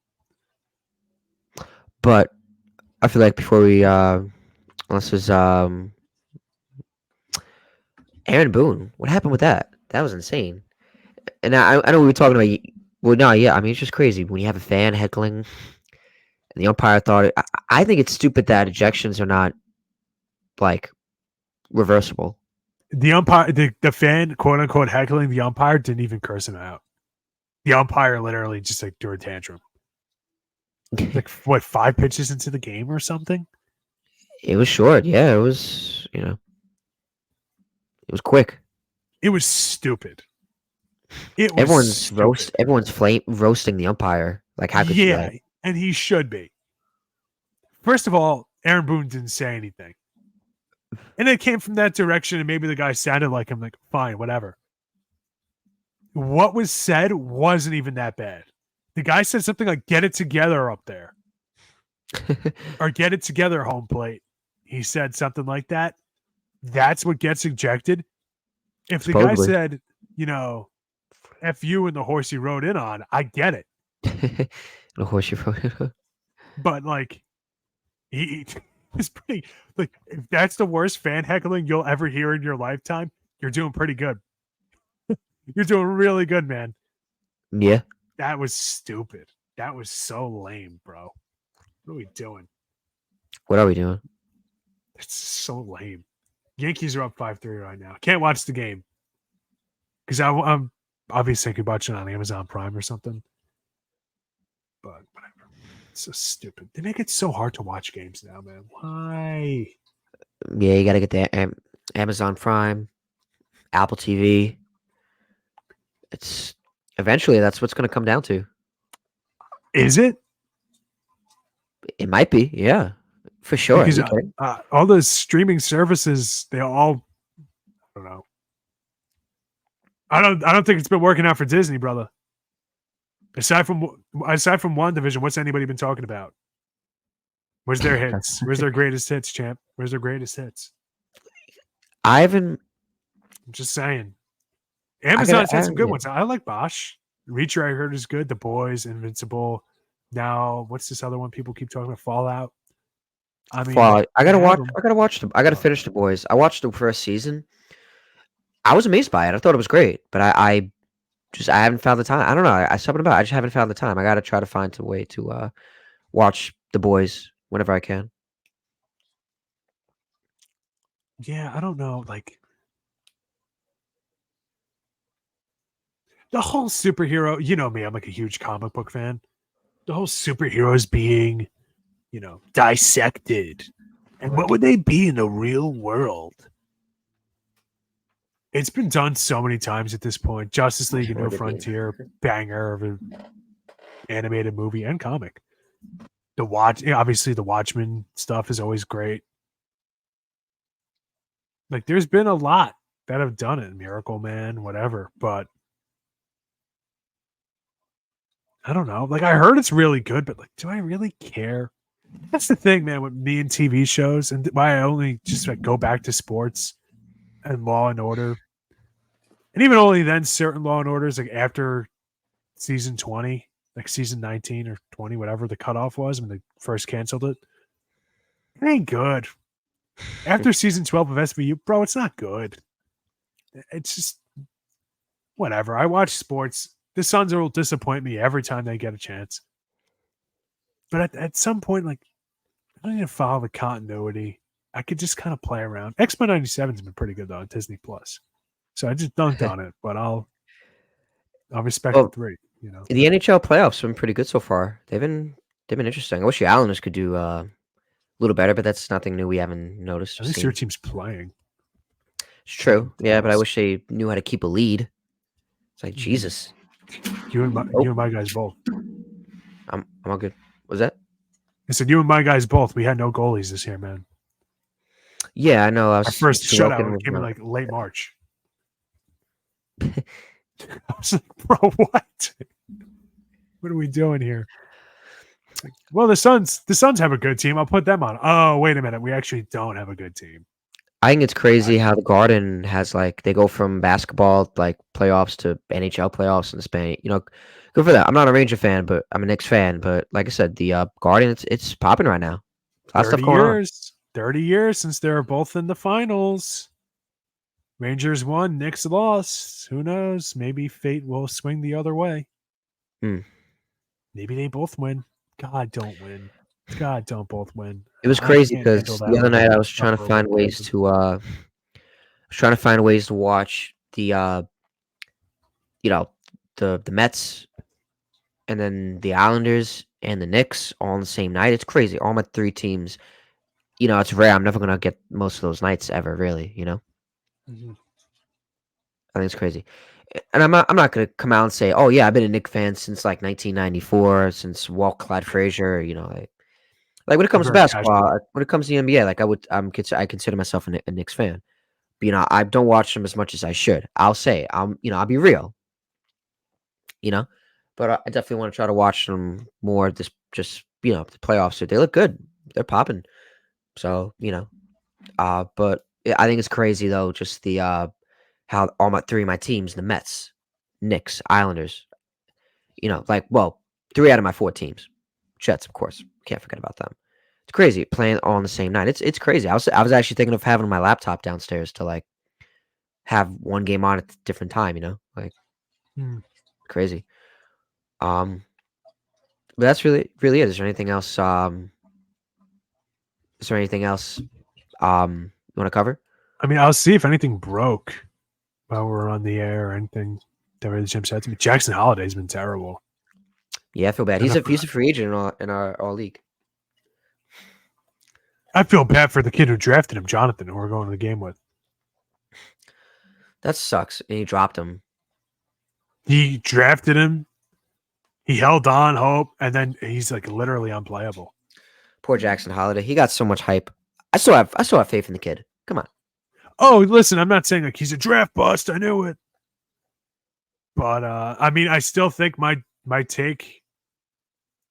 But I feel like before we, unless there's, Aaron Boone, what happened with that? That was insane. And I know we were talking about, well, no, yeah, I mean, it's just crazy when you have a fan heckling and the umpire thought I think it's stupid that ejections are not, like, reversible. the umpire, the fan, quote unquote, heckling the umpire didn't even curse him out. The umpire literally just like threw a tantrum. Like what, 5 pitches into the game or something? It was short, yeah, it was, it was quick. It was stupid. It was stupid. Everyone's roasting the umpire. Like, how could you Yeah, like? and he should be. First of all, Aaron Boone didn't say anything. And it came from that direction, and maybe the guy sounded like him, like, fine, whatever. What was said wasn't even that bad. The guy said something like, get it together up there. Or get it together, home plate. He said something like that. That's what gets ejected. If the guy Supposedly. said, F you and the horse you rode in on, I get it. The horse you rode. But like, he was pretty, like, if that's the worst fan heckling you'll ever hear in your lifetime, you're doing pretty good. You're doing really good, man. Yeah. That was stupid. That was so lame, bro. What are we doing? What are we doing? It's so lame. Yankees are up 5-3 right now. Can't watch the game because I'm obviously I could watch it on Amazon Prime or something. But whatever. It's so stupid. They make it so hard to watch games now, man. Why? Yeah, you gotta get the Amazon Prime, Apple TV. It's eventually that's what's gonna come down to. Is it? It might be, yeah, for sure. Because You can. all those streaming services, they all, I don't know. I don't think it's been working out for Disney, brother. Aside from WandaVision, what's anybody been talking about? Where's their hits? Where's their greatest hits, champ? Where's their greatest hits? I haven't. I'm just saying. Amazon's had some good yeah. ones. I like Bosch. Reacher, I heard, is good. The Boys, Invincible. Now, what's this other one people keep talking about? Fallout. I mean, Fallout. I gotta watch. them. I gotta watch them. I gotta finish the boys. I watched the first season. I was amazed by it. I thought it was great, but I haven't found the time. I don't know. I something about it, I just haven't found the time. I gotta try to find a way to watch the boys whenever I can. Yeah, I don't know. Like, the whole superhero, you know me, I'm like a huge comic book fan. The whole superheroes being, dissected. And what would they be in the real world? It's been done so many times at this point. Justice League and No Frontier, banger of an animated movie and comic. Obviously the Watchmen stuff is always great. Like, there's been a lot that have done it. Miracle Man, whatever. But I don't know. Like, I heard it's really good, but like, do I really care? That's the thing, man, with me and TV shows, and why I only just like go back to sports and Law and Order. And even only then certain Law and Orders, like after season 20, like season 19 or 20, whatever the cutoff was when they first canceled it. It ain't good. After season 12 of SVU, bro, it's not good. It's just whatever. I watch sports. The Suns will disappoint me every time they get a chance. But at some point, like, I don't need to follow the continuity. I could just kind of play around. X-Men 97 has been pretty good, though, on Disney Plus. So I just dunked on it, but I'll respect the 3. You know, The NHL playoffs have been pretty good so far. They've been interesting. I wish the Islanders could do a little better, but that's nothing new we haven't noticed or at least your seen. team's playing. It's Fucking true, yeah, but I Devils. wish they knew how to keep a lead. It's like Mhm. Jesus. You Oh, and my guys both. I'm all good. Was that? I said you and my guys both. We had no goalies this year, man. Yeah, I know. I Our was first Sorokin shutout was came in not. like late March. I was like, bro, what? What are we doing here? It's like, well, the Suns have a good team. I'll put them on. Oh, wait a minute. We actually don't have a good team. I think it's crazy how the Garden has like they go from basketball like playoffs to NHL playoffs in Spain. Good for that. I'm not a Ranger fan, but I'm a Knicks fan. But like I said, the Garden it's popping right now. A lot of stuff 30 going on. years. 30 years since they were both in the finals. Rangers won, Knicks lost. Who knows? Maybe fate will swing the other way. Hmm. Maybe they both win. God, don't win. God, don't both win. It was I crazy can't handle because that the other night level I of was trying to find ways upper. to watch the you know the Mets and then the Islanders and the Knicks all on the same night. It's crazy. All my three teams. It's rare. I'm never gonna get most of those nights ever. Really. Mhm. I think it's crazy. And I'm not gonna come out and say, oh yeah, I've been a Knicks fan since like 1994, since Walt Clyde Frazier. Like when it You're comes to very basketball, casual. when it comes to the NBA, like I consider myself a Knicks fan. But I don't watch them as much as I should. I'll say I'll be real. You know, but I definitely want to try to watch them more. Just the playoffs. They look good. They're popping. So but yeah, I think it's crazy though. Just the how all my three of my teams, the Mets, Knicks, Islanders. Like well, three out of my four teams, Jets, of course, can't forget about them. It's crazy playing all on the same night. It's crazy. I was actually thinking of having my laptop downstairs to like have one game on at a different time. Like Hmm. crazy. But that's really it. Is there anything else? Is there anything else? You want to cover? I mean, I'll see if anything broke while we're on the air or anything that really Jim said to me. Jackson Holiday's been terrible. Yeah, I feel bad. And He's a free agent in our league. I feel bad for the kid who drafted him, Jonathan, who we're going to the game with. That sucks. And he dropped him. He drafted him. He held on hope, and then he's like literally unplayable. Poor Jackson Holiday. He got so much hype. I still have faith in the kid. Come on. Oh, listen, I'm not saying like he's a draft bust. I knew it. But I mean, I still think my take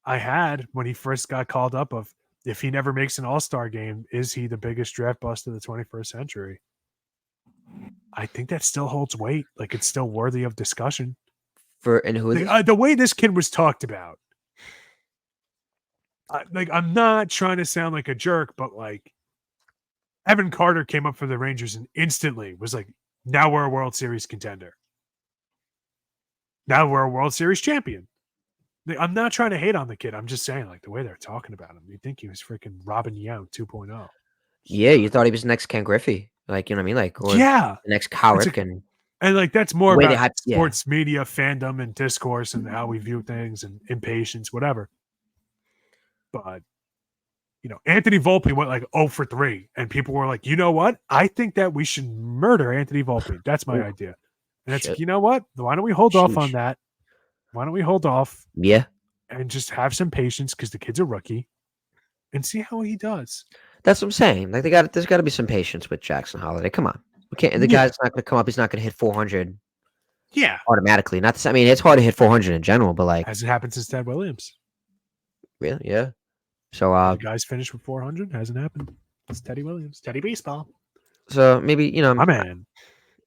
I had when he first got called up of if he never makes an all-star game, is he the biggest draft bust of the 21st century? I think that still holds weight. Like it's still worthy of discussion. And who is he? The way this kid was talked about, I'm not trying to sound like a jerk, but like Evan Carter came up for the Rangers and instantly was like, now we're a World Series contender. Now we're a World Series champion. I'm not trying to hate on the kid. I'm just saying, like, the way they're talking about him, you'd think he was freaking Robin Young 2.0. Yeah, you thought he was the next Ken Griffey. Like, you know what I mean? Like, or Yeah. the next Kyle It's Ripken. and like that's more The way they about had, yeah. sports media fandom and discourse and how we view things and impatience, whatever. But Anthony Volpe went like 0 for 3, and people were like, you know what? I think that we should murder Anthony Volpe. That's my Ooh, idea. And it's like, shit. you know what? Why don't we hold off on Sheesh. that? Why don't we hold off Yeah. and just have some patience because the kid's a rookie and see how he does. That's what I'm saying. Like, there's got to be some patience with Jackson Holiday. Come on. We can't, the Yeah. guy's not going to come up. He's not going to hit 400 Yeah. automatically. Not I mean, it's hard to hit 400 in general, but like, Hasn't happened since Ted Williams. really? Yeah. So, The guy's finished with 400. Hasn't happened. It's Teddy Williams. Teddy Baseball. so maybe, My man.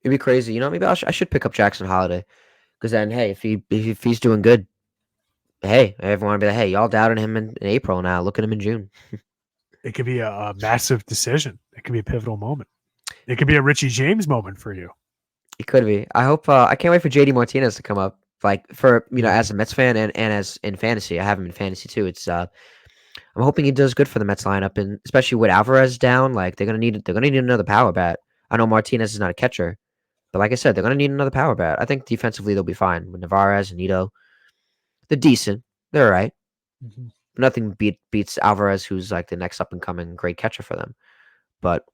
it'd be crazy. Maybe I should pick up Jackson Holiday because then, hey, if he's doing good, hey, everyone will be like, hey, y'all doubted him in April. Now look at him in June. It could be a massive decision. It could be a pivotal moment. It could be a Richie James moment for you. It could be. I hope. I can't wait for JD Martinez to come up. Like for as a Mets fan and as in fantasy, I have him in fantasy too. It's I'm hoping he does good for the Mets lineup, and especially with Alvarez down, like they're gonna need another power bat. I know Martinez is not a catcher, but like I said, they're gonna need another power bat. I think defensively they'll be fine with Navarez and Nito. They're decent. They're all right. Mhm. Nothing beats Alvarez, who's like the next up and coming great catcher for them. But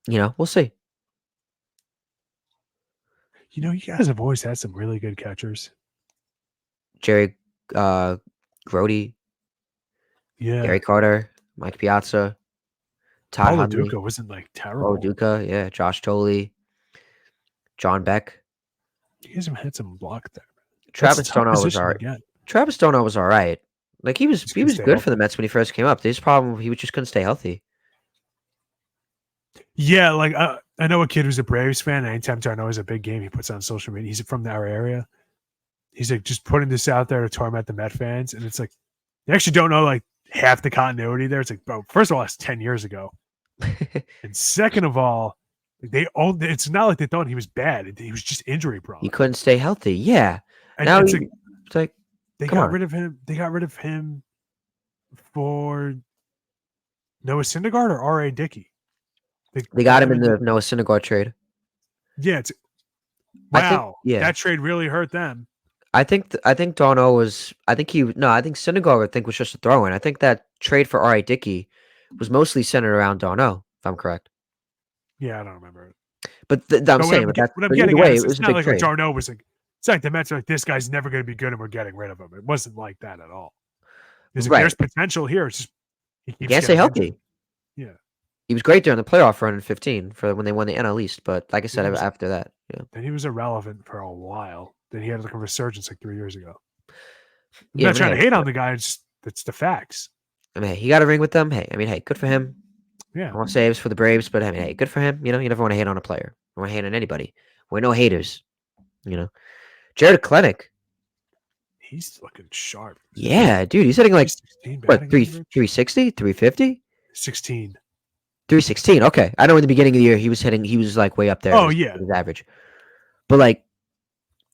Yeah. we'll see. You guys have always had some really good catchers. Jerry uh, Grody, Yeah. Gary Carter, Mike Piazza, Todd Paulo Hundley, Duca wasn't like Bo terrible. Duca, yeah, Josh Tolley, John Beck. You guys have had some block there. That's a Travis tough Stono was position to alright. get. Travis Stono was all right. Like he was He's he gonna was stay good for the healthy. Mets when he first came up. His problem he just couldn't stay healthy. Yeah, like I know a kid who's a Braves fan. And anytime Darno is a big game, he puts on social media. He's from our area. He's like just putting this out there to torment the Met fans, and it's like they actually don't know like half the continuity there. It's like, bro, first of all, that's 10 years ago, and second of all, they own. It's not like they thought he was bad. He was just injury prone, He couldn't stay healthy. Yeah. and Now it's like it's like they come got on. rid of him. They got rid of him for Noah Syndergaard or R.A. Dickey. They got him in the Noah Syndergaard trade. Yeah, it's I think wow. yeah. That trade really hurt them. I think Darno was I think he no, I think Syndergaard was just a throw in. I think that trade for R.A. Dickey was mostly centered around Darno, if I'm correct. Yeah, I don't remember it. But I'm But saying what I'm but either getting at way, is it was it's a not big like trade. Darno was like it's like the Mets are like this guy's never going to be good and we're getting rid of him. It wasn't like that at all. It's like Right. there's potential here. It's just he He keeps can't stay getting injured. healthy. Yeah, He was great during the playoff run in 15 for when they won the NL East, but like I then said, he was after that, yeah. then he was irrelevant for a while. Then he had like a resurgence like 3 years ago. I'm Yeah, I not mean, trying to hey, hate on the guy. It's just it's the facts. I mean, hey, he got a ring with them. Hey, I mean, hey, good for him. Yeah, All saves for the Braves, but I mean, hey, good for him. You never want to hate on a player. You want to hate on anybody. We're no haters. You know, Jared Klenick. he's looking sharp. Yeah, dude, he's hitting like 316 what batting average. 360, 350, 16. 316. Okay, I know in the beginning of the year he was like way up there Oh yeah, with his average, but like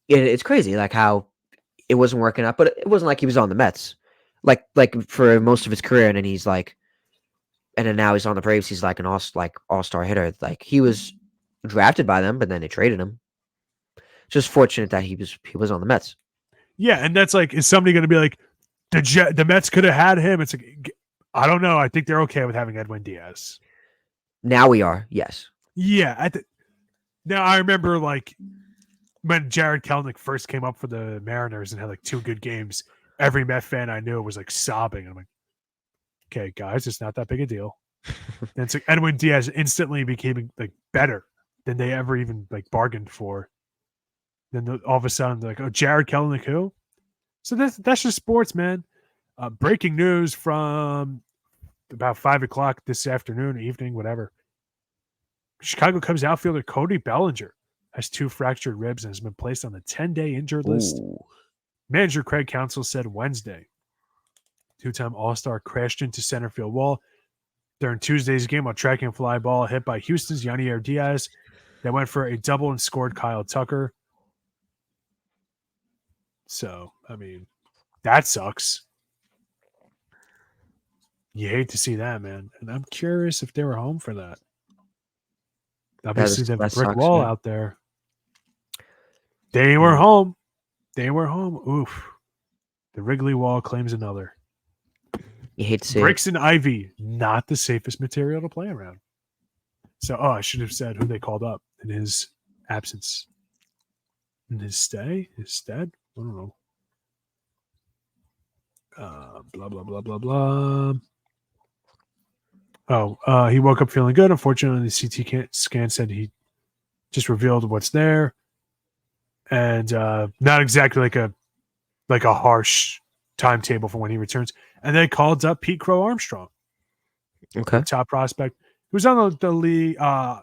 it's crazy like how it wasn't working out. But it wasn't like he was on the Mets, like for most of his career, and then he's like, and then now he's on the Braves. He's like an all star hitter. Like he was drafted by them, but then they traded him. Just fortunate that he was on the Mets. yeah, and that's like is somebody going to be like the Mets could have had him? It's like I don't know. I think they're okay with having Edwin Diaz. Now we are, yes. Yeah, now I remember like when Jared Kelenic first came up for the Mariners and had like 2 good games. Every Met fan I knew was like sobbing. I'm like, okay, guys, it's not that big a deal. And it's like Edwin Diaz instantly became like better than they ever even like bargained for. Then all of a sudden, they're like, oh, Jared Kelenic, who? So that's just sports, man. Breaking news from about 5 o'clock this afternoon, evening, whatever. Chicago Cubs outfielder Cody Bellinger has 2 fractured ribs and has been placed on the 10-day injured list. Ooh. Manager Craig Counsell said Wednesday. 2-time All-Star crashed into center field wall during Tuesday's game while tracking a fly ball hit by Houston's Yanier Diaz that went for a double and scored Kyle Tucker. So, I mean, that sucks. You hate to see that, man. And I'm curious if they were home for that. Obviously, they have a That brick sucks, wall yeah. out there. They were home. They were home. Oof. The Wrigley Wall claims another. You hate to see Bricks and ivy, not the safest material to play around. So, I should have said who they called up in his absence. In his stay? His stead? I don't know. Blah, blah, blah, blah, blah. He woke up feeling good. Unfortunately, the CT scan said he just revealed what's there. And not exactly like a harsh timetable for when he returns. And they called up Pete Crow Armstrong, it. Okay. top prospect, who was on the league on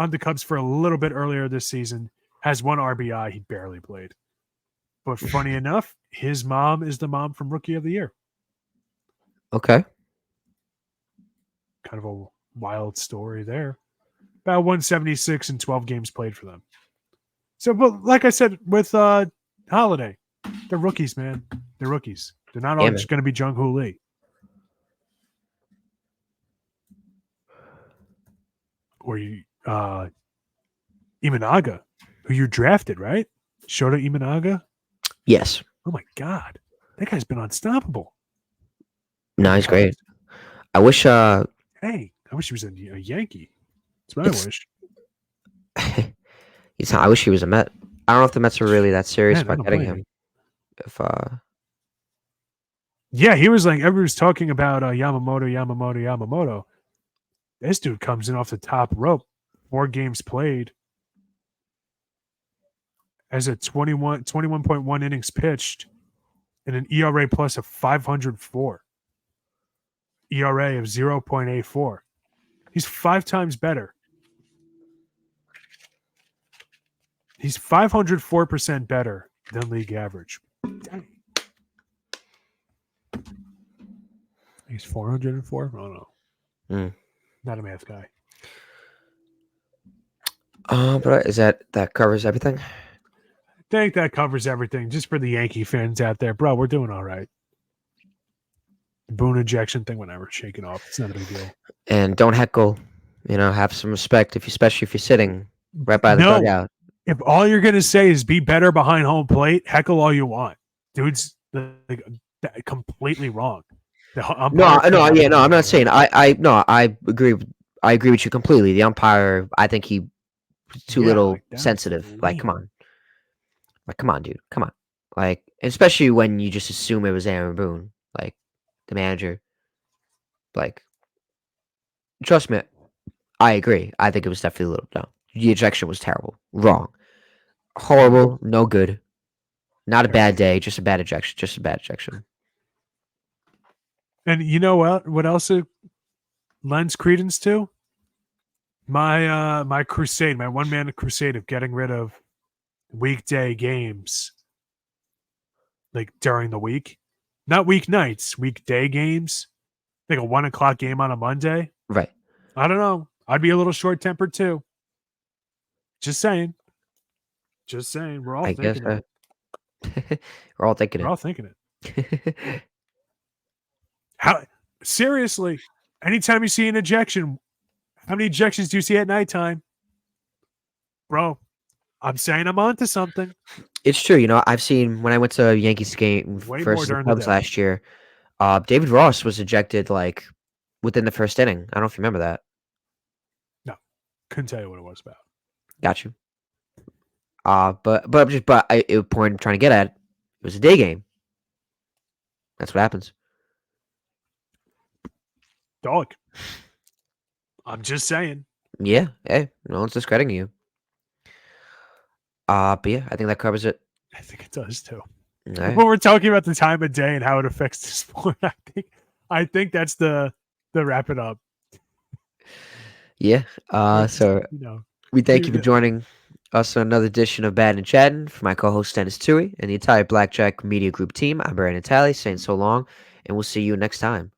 the Cubs for a little bit earlier this season. Has 1 RBI. He barely played. But funny enough, his mom is the mom from Rookie of the Year. Okay. Kind of a wild story there. About 176 and 12 games played for them. So, but like I said, with Holiday, they're rookies, man. They're rookies. They're not all just going to be Jung Hoo Lee. Or Imanaga, who you drafted, right? Shota Imanaga. Yes. Oh my god, that guy's been unstoppable for No, the he's great. Cubs. I wish Hey, I wish he was a Yankee. That's what I it's wish. he's not, I wish he was a Met. I don't know if the Mets are really that serious Man, I about don't getting blame you. him. If Yeah, he was like everybody was talking about Yamamoto. This dude comes in off the top rope. 4 games played as a 21.1 innings pitched and an ERA plus of 504. ERA of 0.84. He's 5 times better. He's 504% better than league average. Dang. He's 404? I don't know. mm. Not a math guy. But is that covers everything? I think that covers everything. Just for the Yankee fans out there, bro, we're doing all right. Boone ejection thing, whatever, shaking off. It's not a big deal. And don't heckle. Have some respect especially if you're sitting right by the No, dugout. if all you're gonna say is be better behind home plate, heckle all you want. Dude's like completely wrong. The umpire cannot Yeah, no. play I'm not that way. saying no. I agree. I agree with you completely. The umpire, I think he too Yeah, little like that was sensitive. lame. Come on, dude, come on. Like, especially when you just assume it was Aaron Boone, like the manager. Like, trust me, I agree. I think it was definitely a little no. The ejection was terrible, wrong, horrible, no good. Not a bad Terrible. day, just a bad ejection. Just a bad ejection. And you know what? What else it lends credence to? My crusade, my one man crusade of getting rid of weekday games like during the week, not weeknights, weekday games, like a 1 o'clock game on a Monday. Right. I don't know. I'd be a little short tempered too. Just saying. Just saying. We're all I guess thinking it. we're all thinking We're all thinking it. How seriously? Anytime you see an ejection, how many ejections do you see at nighttime? Bro, I'm saying I'm onto something. It's true. I've seen when I went to a Yankees game Way more versus the during the Cubs day. last year. David Ross was ejected like within the first inning. I don't know if you remember that. No, couldn't tell you what it was about. Got you. It point I'm trying to get at, it was a day game. That's what happens. Dog. I'm just saying. Yeah. Hey, no one's discrediting you. But yeah, I think that covers it. I think it does too. All right. When we're talking about the time of day and how it affects the sport, I think that's the wrap it up. Yeah. Let's, So we thank you for dude, joining us on another edition of Battin and Chattin. For my co-host Denis Tuohy and the entire Blackjack Media Group team, I'm Brandon Natale saying so long, and we'll see you next time.